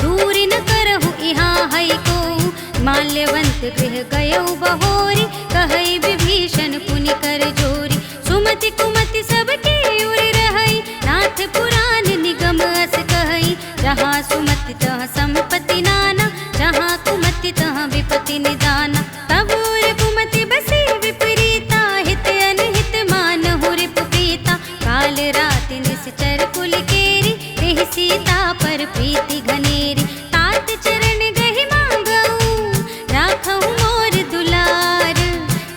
दूरि न करहु इहाँ हई को। माल्यवंत गृह गयौ बहोरी, कहई विभीषण पुनि कर जोरी। सुमति कुमति सबके उर रहई, नाथ पुराण निगम अस कहई। जहाँ सुमति तहाँ संपत्ति नाना, जहाँ कुमति तहाँ विपत्ति निदाना। तब उर कुमति बसी विपरीता, हित अनहित मानहु रिपु पीता। काल राति निश्चर कुल केरी, तेहि सीता पर प्रीति घनेरी। तात चरण गहि मांगऊं, राखहु मोर दुलार।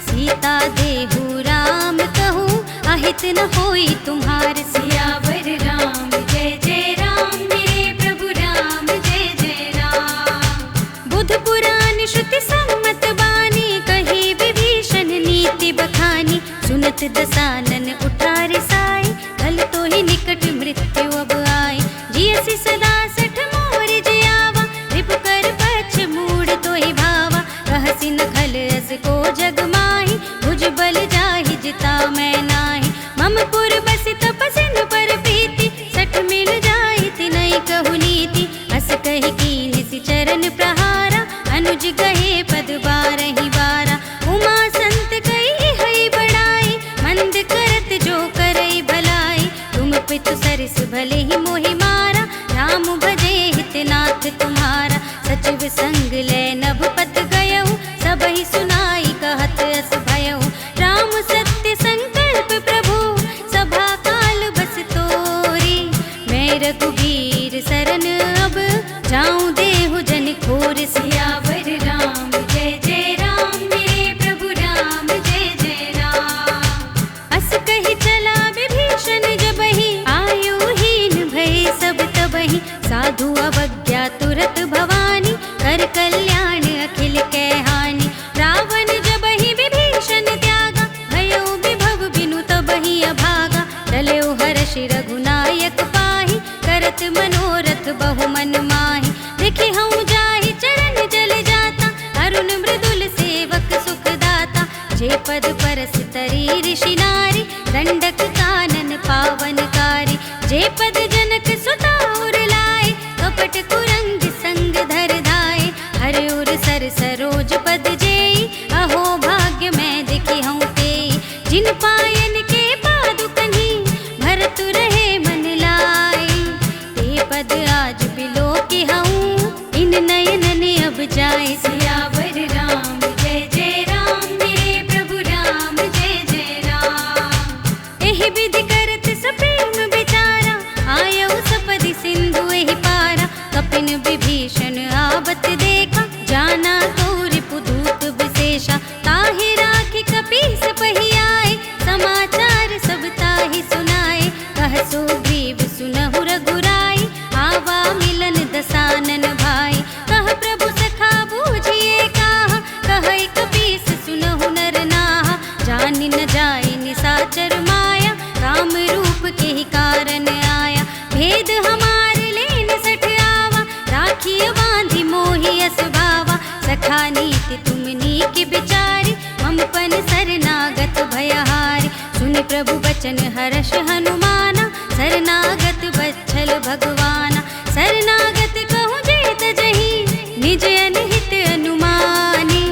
सीता देहु राम कहूँ, अहित न होई तुम्हार। सियावर राम जय जय राम, मेरे प्रभु राम जय जय राम। बुध पुराण श्रुति सम्मत बानी, कही विभीषण नीति बखानी। सुनत दसानन उठार साई, खल तो ही निकट मृत्यु अब आई। जियसि सदा सठ मोर जियावा, रिपु कर पक्ष मूढ़ तो ही भावा। कहसि न खल अस को जग माही, भुज बल जाहि जिता मैं नाही। मम पुर बसि तपसिन पर प्रीति, सठ मिल जाहि तिनहि कहु नीति। अस कहि कीन्हि चरण प्रहारा, अनुज कहे पद बारहि बारा। उमा संत कही हई बड़ाई, मंद करत जो करई भलाई। तुम पितु सरस भले ही मोहि मारा, राम भजे हित नाथ तुम्हारा। सचिव संग ले नभ पत गयहु, सबहि सुनाई कहत अस भयहु। राम सत्य संकल्प प्रभु, सभा काल बस तोरी। मैं रघुवीर सरन अब, जाऊं देहु जन खोर। सियावर राम जय जय राम, मेरे प्रभु राम जय जय राम। अस कही चला विभीषण जबहि, आयुहीन भय सब तबहि। साधु अवज्ञा तुरत भवानी, कर कल्याण अखिल कै हानि। रावण जबहि विभीषण त्यागा, भयउ विभव बिनु तबहि अभागा। चलेउ हर्षि रघुनायक पाहि, करत मनोरथ बहु मन माहि। देखि हऊँ जाहि चरण जल जाता, अरुण मृदुल सेवक सुखदाता। जे पद परस तरी ऋषि नारी, पद जनक सुता उर लाए, कपट कुरंग संग धर धाए। हर उर सर सरोज पद जेई, अहो भाग्य मैं देखी हूँ तेई। जिन पायन के पादुकन्ही, भरतु रहे मन लाई। ते पद आज बिलो की हूँ, इन नयन ने अब जाए। सियावर राम जय जय राम, मेरे प्रभु राम जय जय राम। एहि विधि करत सप्रेम विचारा, आयौ सपदि सिंधु एहि पारा। कपिन विभीषण आवत देखा, जाना तो रिपुदूत विशेषा। ताहि राखि कपीस पहियाए, समाचार सब ताहि सुनाए। कह सुग्रीव सुनहु रघुराई, आवा मिलन दसानन भाई। कह प्रभु सखा बूझिए काहा, कहै कपीस सुनहु नर नाहा। जानि न जाय निसाचर माया, राम रूप के ही कारण आया। भेद हमार लेन सठ आवा, राखिय बांधि मोहि अस भावा। सखा नीति तुम नीक बिचारी, ममपन शरणागत भयहारी। सुनि प्रभु बचन हर्ष हनुमाना, शरणागत बच्छल भगवाना। शरणागत कहूँ जेत जही, निज अनहित अनुमानी।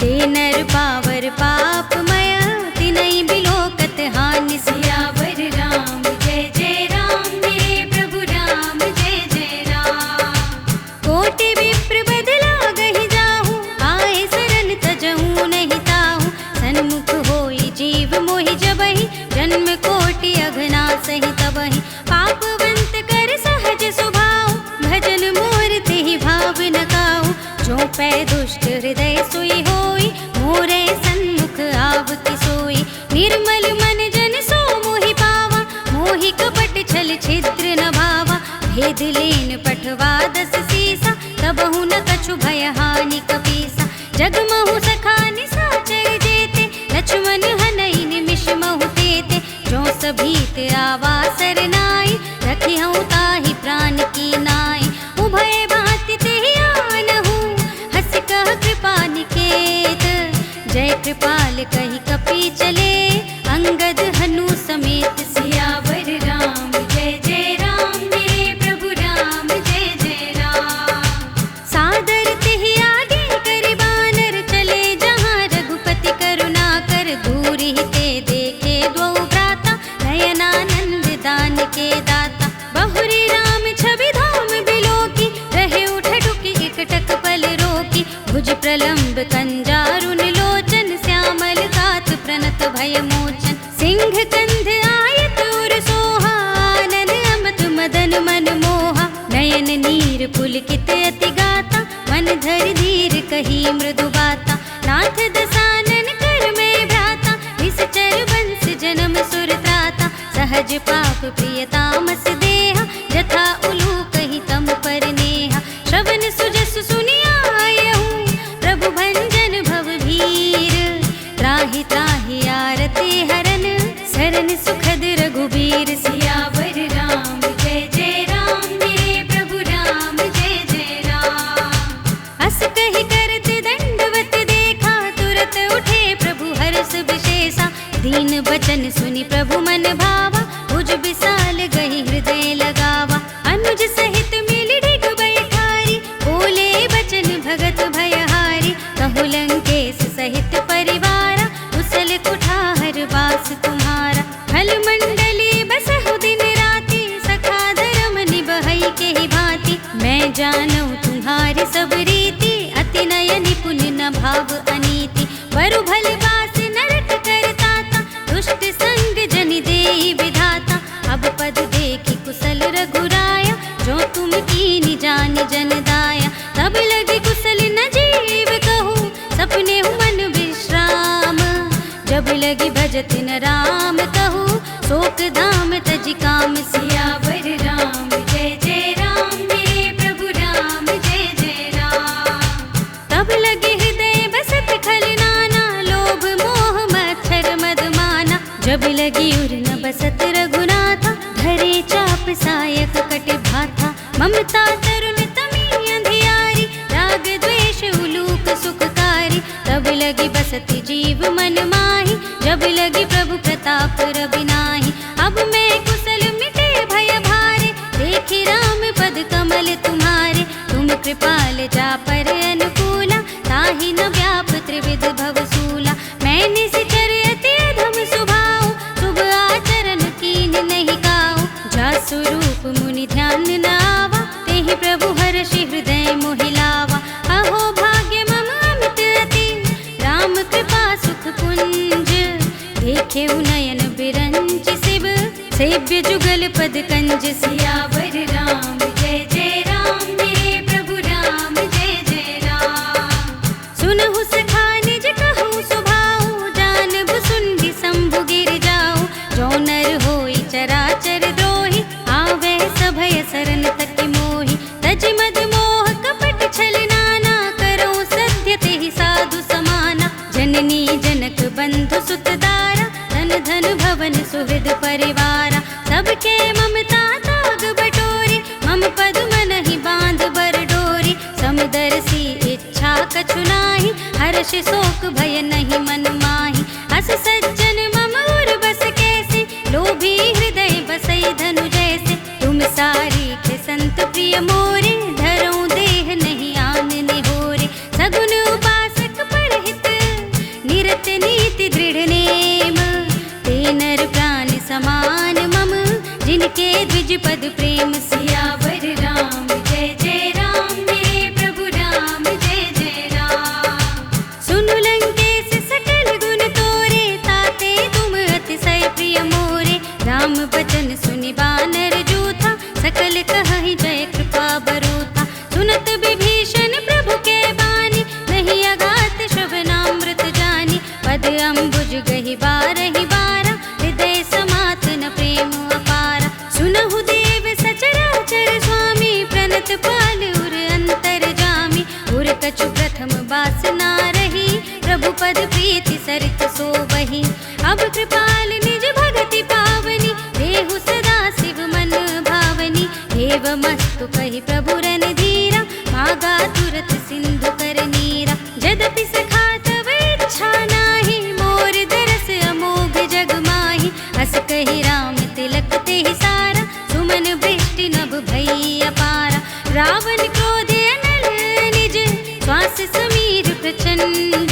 ते नर पावर पापमय, तिनहि बिलोकत हानि। सियावर राम जय जय राम, मेरे प्रभु राम जय जय राम। कोटि विप्र बदला गहि जाहू, आए शरण तजहू नहीं ताहू। सन्मुख होई जीव मोहि जबहि, जन्म कोटि अघना सहि तबहि। पापवंत कर सहज स्वभाव, भजन मोर तेहि भाव न काहू। जो पै दुष्ट हृदय सोई होई, मोरे सन्मुख आवति सोई। निर्मल मन जन सो मोहि पावा, मोहि कपट छल छिद्र न भावा। भेद लेन पठवा दस सीसा, तबहु न कछु भय हानि कपीसा। जगमहु सखा निसाचर जेते, लक्ष्मण हनहि निमिष महु तेते। जो सभीत आवा सरनाई, रखी हूँ ताहि प्राण की नाई। उभय भांति तेहि आनहु, हँस कह कृपा निकेत। जय कृपाल कहि कपि चले, अंगद हनु समेत। सियावर राम जय जय राम, मेरे प्रभु राम जय जय राम। सादर तेहि आगे करि बानर, चले जहाँ रघुपति करुणा कर। दूरि ते देखे द्वौ भ्राता, नयनानंद दान के दाता। बहुरी राम छवि धाम बिलोकी, रहे उठडुकि एकटक पल रोकी। भुज प्रलंब कंजारुन लोचन, श्यामल गात प्रणत भय मोचन। सिंह कंध आयत उर सोहा, आनन अमत मदन मन मोहा। नयन नीर पुलकित अति गाता, मन धर धीर कही मृदु बाता। नाथ दसानन कर में भ्राता, निश्चर बंस जन्म सुर त्राता। सहज पाप प्रिय तामस देहा, जथा उलूक ही तम पर नेहा। श्रवण सुजस सुनियायहु, प्रभु भंजन भव भीर। त्राहि त्राहि आरती हरन, शरण सुखद रघुबीर। सियावर राम जय जय राम, मेरे प्रभु राम जय जय राम। अस कहि करत दंडवत देखा, तुरत उठे प्रभु हर्ष विशेषा। दीन बचन सुनि प्रभु मन भावा, भुज विशाल गहि हृदय लगावा। अनुज सहित मिलि डिग बैठारी, बोले बचन भगत भयहारी। कहु लंकेश सहित परिवारा, कुशल कुठार वास तुम्हारा। फल मंडली बसहु दिन राति, सखा धर्म निबहै के ही भांति। मैं जानू तुम्हारी सब रीति, अति नय निपुण न भाव अनीति। बरु भल बास नरक करताता, दुष्ट संग जन देहि विधाता। अब पद देखि कुशल रघुराया, जो तुम कीनि जानि जन दाया। तब लगी कुशल न जीव कहूँ, सपने हूँ मन विश्राम। जब लगी भजत न राम कहूँ, शोक धाम तजि काम। सियावर राम जय जय राम, मेरे प्रभु राम जय जय राम। तब लगे हृदय बसत खल नाना, लोभ मोह मच्छर मद माना। जब लगी उर न बसत रघुनाथा, धरे चाप सायक कट भाथा। ममता तरुण तमी अंधियारी, राग द्वेष उलूक सुखकारी। तब लगी बसती जीव मन माही, जब लगी प्रभु प्रताप रवि नाही। अब मैं कुशल मिटे भय भार, शिव सेव्य जुगल पद कंज सियावर राम जय राम मेरे प्रभु राम जय राम। सुनहु सखा निज कहूँ सुभाऊ जानबु सुंदि शंभु गिर जाऊ। जो नर होई चराचर द्रोही आवे सभय सरन तक मोहि। तज मद मोह कपट छल नाना करो सत्य तेहि साधु समाना। जननी जनक बंधु सुत दारा धन धन भवन सुहृद परिवारा। सबके ममता ताग बटोरी मम पद मनहि बांध बर डोरी। समदर्शी इच्छा कछु नाही हर्ष शोक भय नहीं मन माही। अस सज्जन मम उर बस कैसे लोभी हृदय बसई धनु जैसे। तुम सारी के संत प्रिय मोरे धरऊं देह नहीं आन निहोरे। सगुन उपासक परहित निरत नीति दृढ़ नेम। ते नर प्राण समान मम जिनके द्विज पद प्रेम। सियावर राम जय राम मेरे प्रभु राम जय राम। सुनु लंकेश सकल गुण तोरे ताते तुम अतिशय प्रिय मोरे। राम बचन सुनि बानर जूथा सकल कहहि जय कृपा बरूथा। सुनत विभीषण प्रभु के बानी नहीं अघात श्रवणामृत जानी। पद अम्बुज गहि बारहि बारा हृदय समातन प्रेम अपारा। सुनहु देव सचराचर स्वामी प्रणत पाल उर अंतर जामी। उर कछु प्रथम बासना रही प्रभु पद प्रीति सरित सोबहि। अब कृपाल निज भगति पावनी देहु सदा शिव मन भावनी। एवमस्तु कहि प्रभु रन धीरा भागा तुरत सिंधु कर नीरा। यद्यपि सखा तव इच्छा नाही मोर दरस अमोघ जग माही। अस कहि राम तिलक तेहि सारा सुमन वृष्टि नभ भई अपारा। रावण क्रोधे अनल निज श्वास समीर प्रचंड।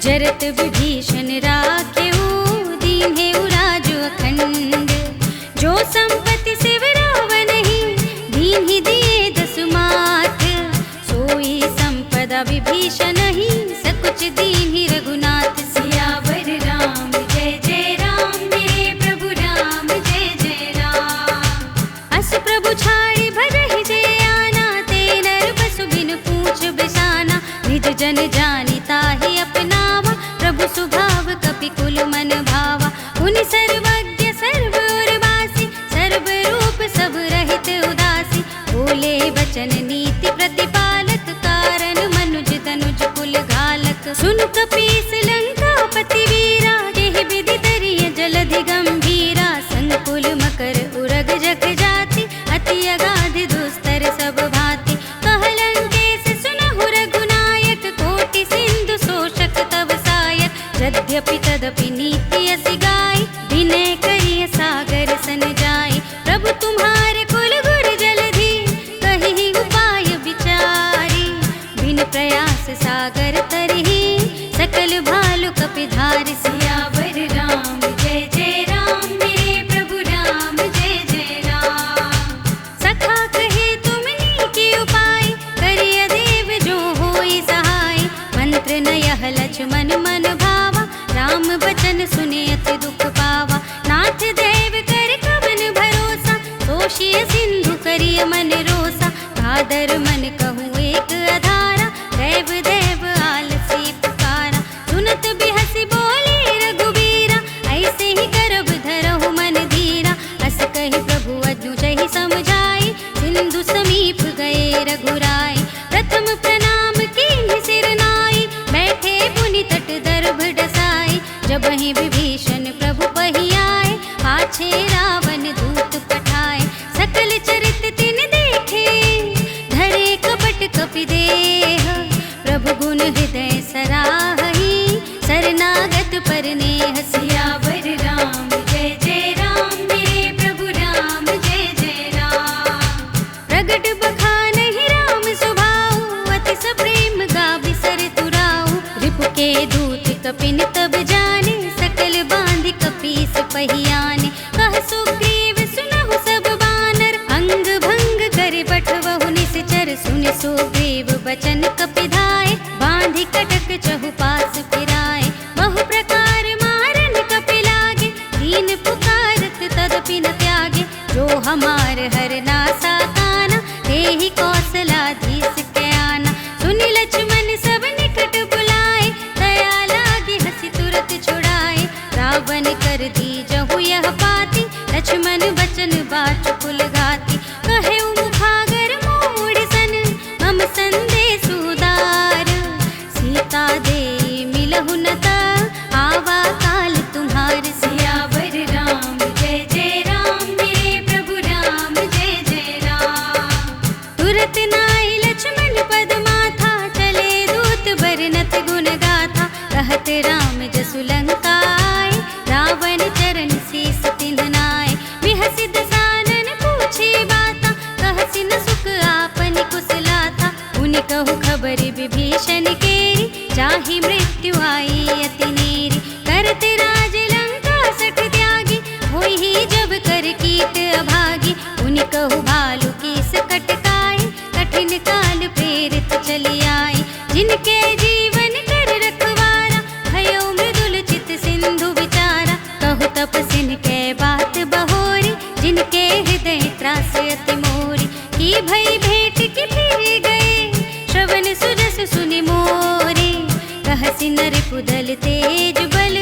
जरत विभीषण राखेऊ दीन्हेउ राजु अखंड। जो संपत्ति शिव रावण ही दीन्हि दिए दसु मात। सोई संपदा विभीषण ही सकुच दीन्हि रघुनाथ। सियावर राम जय राम मेरे प्रभु राम जय राम। अस प्रभु छाड़ी भजहि जे आना ते नर बसु बिन पूछ बिसाना। निज जन जानि ताहि अपनावा प्रभु सुभाव कपि कुल मन भावा। उनि सर्वज्ञ सर्व उर्वासी सर्व रूप सब रहित उदासी। बोले वचन नीति प्रतिपालक कारण मनुज तनुज कुल घालक। सुनु कपीस लंकापति वीरा जेहि विधि तरिय जलधि गंभीरा। संकुल मकर उरग जग जाति अति अगाध दुस्तर सब भांति। कह लंकेश सुनहु रघुनायक कोटि सिंधु शोषक तव सायक। यद्यपि तदपि नीति असि गाई विनय करिय सागर सन जाई। प्रभु तुम्हारे कुल गुर जलधि कहि उपाय विचारी। बिन प्रयास सागर तरहि सकल भालु कपि धारि। सियावर राम जय राम मेरे प्रभु राम जय राम। सखा कहे तुमनी के उपाय करिय देव जो होई सहाय। मंत्र नयह लक्ष्मण मन भावा राम बचन सुने अति दुख पावा। नाथ देव कर कवन भरोसा तोषिय सिंधु करिय मन रोसा। कादर मन कहूँ एक अधारा देव देव आलसी पुकारा। सुनत बिहसी बोले रघुबीरा ऐसे ही गर्भ धरहु मन धीरा। अस कहि प्रभु अजु जहि समझाई सिंधु समीप गए रघुराई। प्रथम प्रणाम कीन्हि सिर नाई बैठे पुनि तट दर्भ डसाई। जबहि विभीषण प्रभु पहि आए पाछे रावण दूत पठाए। सकल चरित तिन देखे धरे कपट कपि देह। प्रभु गुण हृदय सराहि शरणागत पर नेह। सियावर राम जय राम मेरे प्रभु राम जय राम। प्रगट बखानहि राम सुभाऊ अति सप्रेम गाबि सर तुराऊ। रिपु के दूत कपिन तब जाने सकल बांधि कपीस पहियाने। कह सुग्रीव सुनहु सब बानर अंग भंग कर बठवहु निश्चर। सुनि सुग्रीव बचन कपिधाय बांधि कटक चहु पास फिराए। बहु प्रकार मारन कपि लागे दीन पुकारत ताहि मृत्यु आई अति नेरी। करत राज लंका सठ त्यागी, होई ही जब कर कीट अभागी। उनि कहु भालु की सकट काई, कठिन काल प्रेरित चली आई। जिनके जीवन कर रखवारा, भयो मृदुल चित सिंधु विचारा। कहु तपसिन के बात बहोरी, जिनके हृदय त्रास अति मोरी। की भई भेंट की फिर गए, श्रवण सुजस सुनि मोरे। कहसि नर पुदल तेज बल,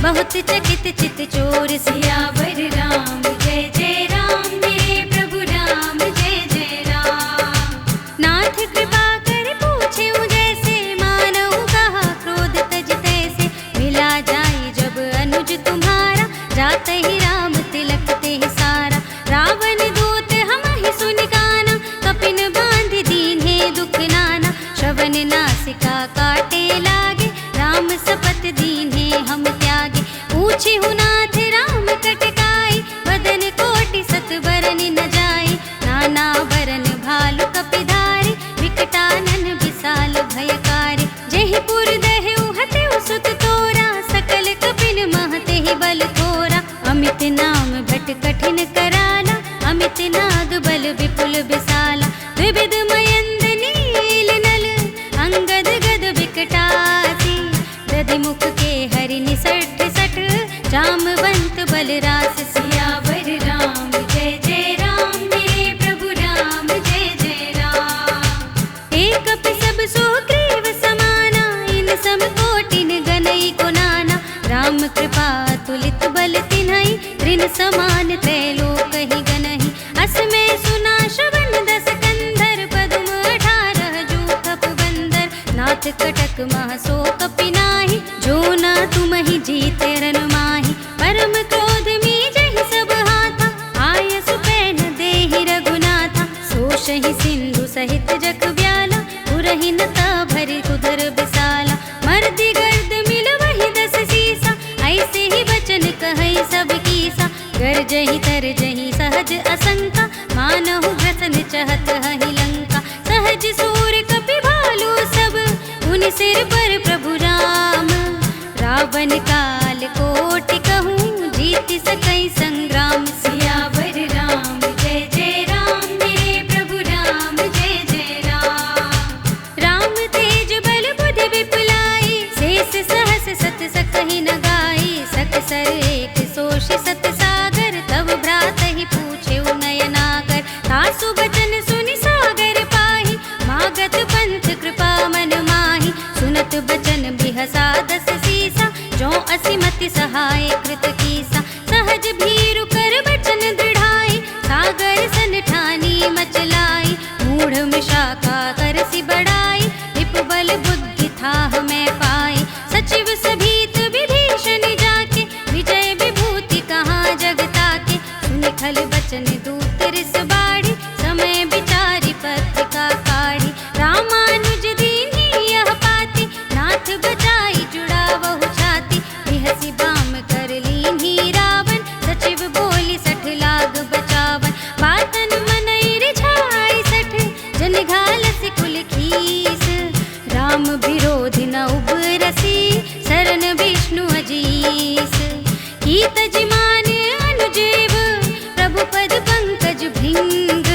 बहुत चकित चित चोर। सियावर राम जय जय राम, मेरे प्रभु राम जय जय राम। नाथ कृपा कर पूछे जैसे, मानहु कहा क्रोध तज तैसे। मिला जाए जब अनुज तुम्हारा, जात ही राम तिलक ते सारा। रावण दूत हमहि सुनि काना, कपिन बांध दीन्हे दुख नाना। श्रवण नासिका काटे लागे, राम सपत दीन्हे हम त्यागे। पूछिहु नाथ राम कटकाई, बदन कोटि सत बरन न जाए। नाना बरन भालु कपिधारी, विकटानन विशाल भयकारी। जेहि पुर दह्यु हत्यु सुत तोरा, सकल कपिन महते ही बल थोरा। अमित नाम भट कठिन कराला, अमित नाग बल विपुल विशाला। द्विविध मयंद नील नल, अंगद गद विकटासी। दधिमुख के हरि निसठ सठ, जामवंत बलरास। सियावर राम जय जय राम, मेरे प्रभु राम जय जय राम। एक कपि सब सुग्रीव समाना, इन सम कोटिन गनई को नाना। राम कृपा तुलित बल तिन्हई, ऋण समान त्रैलोक ही गनहि। अस में सुना श्रवण दस कंधर, पदुम 18 जूथप बंदर। नाथ कटक मह सो कपि नाही, जो न तुम ही जीते रन माही। परम क्रोध मीजहि सब हाथा, आयसु पैन देहि रघुनाथा। सोषहि सिंधु सहित जग ब्याला, पुरहि नता भरि उदर विशाला। मर्दि गर्द मिलवहि 10 सीसा, ऐसे ही बचन कहै सब कीसा। गर्जहि तरजहि सहज असंका, मानहु ग्रसन चहत हहि लंका। सहज सूर कपि भालु सब, उनि सिर पर प्रभु राम। रावण काल कोटि कहूँ, जीति सकै संग्राम। सियावर राम जय जय राम, मेरे प्रभु राम जय जय राम। राम तेज बल बुद्धि विपुलाई, शेष सहस सत सकहि न गाई। सकसर एक सोषि सत सागर, तब भ्रात ही पूछे नयनागर। तासु बचन सुनि सागर पाहि, मागत पंथ कृपा मन माहि। सुनत बचन बिहसा 10 सीसा, जो असिमति सहाय कृत कीसा। सहज भीरु कर बचन दृढ़ाई, सागर सन ठानी मचलाई। मूढ़ मिशाखा करसि बढ़ाई, विप बल बुद्धि थाह मैं पाई। सचिव सभीत विभीषण जाके, विजय विभूति कहाँ जग ताके। सुनि खल बचन दूत रिस बाढ़ी, समय विचारी पत्रिका काढ़ी। रामानुज दीन्ही यह पाती, नाथ बचाई जुड़ावहु छाती। बिहसि बाम कर लीन्ही रावण, सचिव बोली 60 लाग बचावन। बातन मनई रिझाई 60, जन घालसि कुल खीस। राम विरोधि न उबरसी, शरण विष्णु अजीस। की तजिमान अनुजेव, प्रभु पद पंकज भृंग।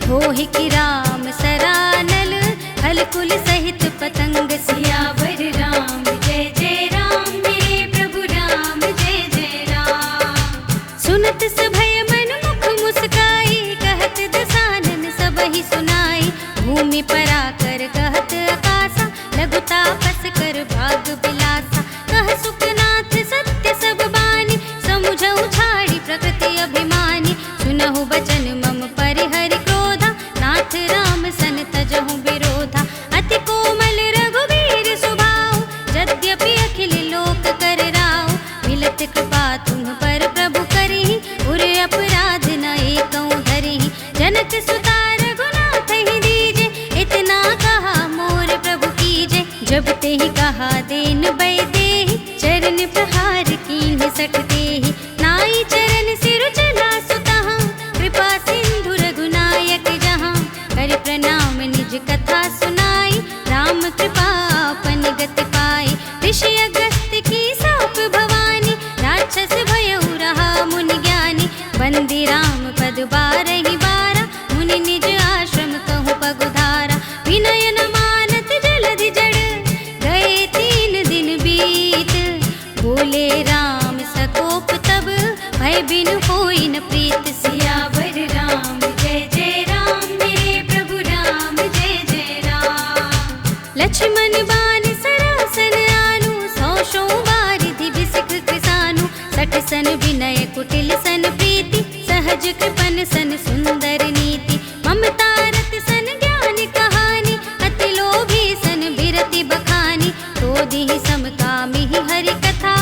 होहि कि राम सरानल, खल कुल सहित पतंग। सियावर राम जय जय राम, मेरे प्रभु राम जय जय राम। सुनत सभय मन मुख मुस्काई, कहत दसानन सबहि सुनाई। भूमि पराकर कहत आकासा, लघु तापस कर भाग बिलासा। कह सुखनाथ सत्य सब बानी, समुझहु छाड़ी प्रकृति अभिमानी। सुनहु बचन मम परिहरि क्रोधा, नाथ राम सन तजहु विरोधा। अति कोमल रघुवीर सुभाऊ, यद्यपि अखिल लोक कर राऊ। मिलत कृपा तुम पर प्रभु करिहि, उर अपराध न एकौ धरिहि। जनक सुता रघुनाथ ही दीजे, इतना बंदी राम पद 12 बारा, मुनि निज आश्रम कहूँ पगुधारा। विनय न मानत जलधि जड़, गए 3 दिन बीत। बोले राम सकोप तब, भय बिनु होई न प्रीत। सियावर राम जय जय राम, मेरे प्रभु राम जय जय राम। लक्ष्मण बान सरासन आनु, 100 बारिधि बिसिख कृसानु। 60 सन विनय कुटिल सन प्रीति, सहज कृपन सन सुंदर नीति। ममता रत सन ज्ञान कहानी, अति लोभी सन बिरति बखानी। तो दिहि समकामी हरि कथा,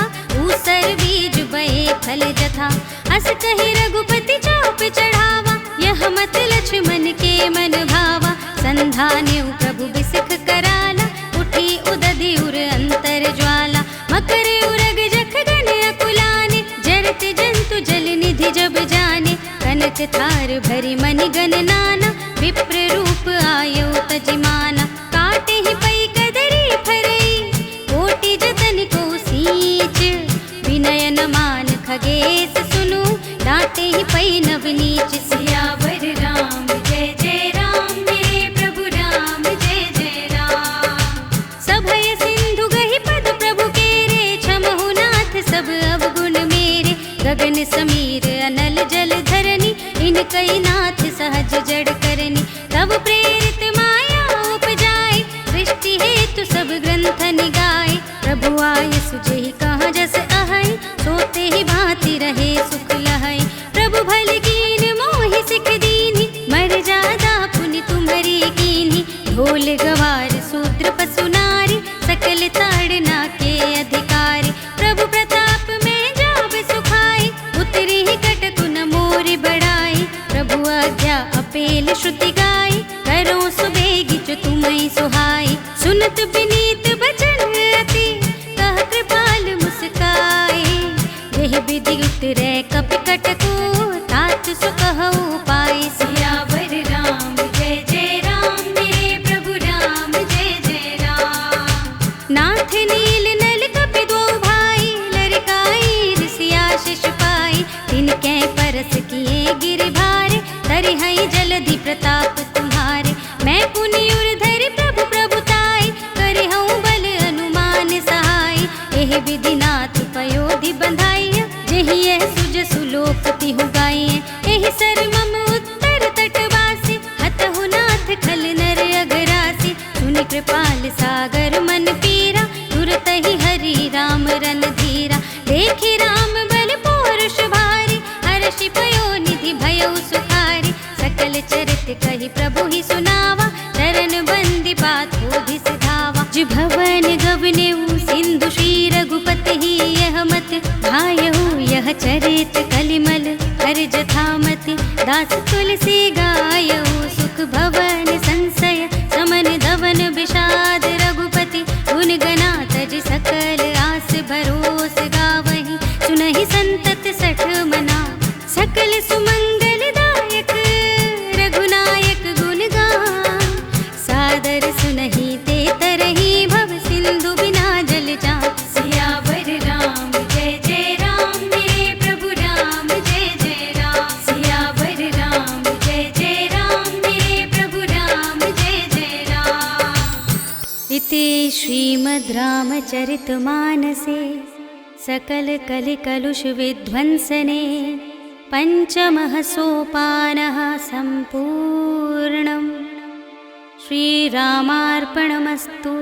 ऊसर बीज बए फल जथा। अस कहि रघुपति चाप चढ़ावा, यह मत लक्ष्मण के मन भावा। संधान्यु प्रभु बिसिख कराला, उठी उदधि उर अंतर ज्वाला। मकर उरग जख गण अकुलाने, जरत जंतु जल निधि जब जाने। कनक थार भरी मनि गण नाना, विप्र रूप आयो तजिमाना। काटे ही पै कदरी फरई, कोटि जतन को सींच। विनय न मान खगेश सुनु, डांटे ही पै नव नीच। सियावर राम जय जय राम, मेरे प्रभु राम जय जय राम। सभय सिंधु गहि पद प्रभु केरे, क्षमहु नाथ सब अवगुण मेरे। गगन समीर अनल जल धरनी, इनकई नाथ सहज जड़ करनी। तब प्रेरित माया उपजाए, सृष्टि हेतु सब ग्रंथ निगाए। प्रभु आय सुजेहि कहाँ जस अहै, सोते ही भांति रहे सुख लहै। प्रभु भल कीन मोहि सिख दीन्हि, मर जादा पुनि तुम्हरी कीन्हि। ढोल गवार शूद्र पशु नारी, सकल ताड़ना के अधिकारी। प्रभु प्रताप में जाब सुखाई, उतरी ही कटकु न मोरि बढ़ाई। प्रभु आज्ञा अपेल श्रुति गाई, करो सुबेगी जो तुम्हि सुहाई। सुनत विनीत बचन अति, कह कृपाल मुस्काई। यह विधि उतरै कपि कटकु, तात सुकहु पाई। सियावर राम जय जय राम, मेरे प्रभु राम जय जय राम। नाथ नील नल कपि दो भाई, लरिकाई ऋषिया शिष पाई। तिनकै परस किए गिर भारे, तरिहै जलधि प्रताप तुम्हारे। मैं पुनि उर धरि प्रभु प्रभुताई, करिहउँ बल अनुमान सहाय। एहि विधि नाथ पयोधि बंधाइय, जेहि यह सुज सुलोक तिहु गाइय। एहि सर मम उत्तर तटवासी, हतहु नाथ खल नर अगरासी। सुनि कृपाल सागर मन पीरा, तुरत ही हरि राम रन धीरा। देखि राम बल पौरुष भारी, हर्षि पयो निधि भयउ सुखारी। सकल चरित कहि प्रभु ही सुनावा, चरण बंदी पाथोधि सिधावा। जिभवन गवनेउ सिंधु श्री रघुपति ही, यह मत भायहु यह चरित कलिमल हर जथामति। दास तुलसी गायहु, सुख भवन संशय समन धवन विषाद। रघुपति गुण गना तज सकल आस भरोस गावहि। सुनहि संतत सठ मना, सकल सुमंगल दायक। रघुनायक गुण गान, सादर सुनहि ते तरहि। भव सिंधु बिना जल जान। सियावर राम जय जय राम, मेरे प्रभु राम जय जय राम। सियावर राम जय जय राम, मेरे प्रभु राम जय जय राम। इति श्रीमद् रामचरितमानसे, सकल कलि कलुष विध्वंसने। पंचमः सोपानः सम्पूर्णम्। श्रीरामार्पणमस्तु।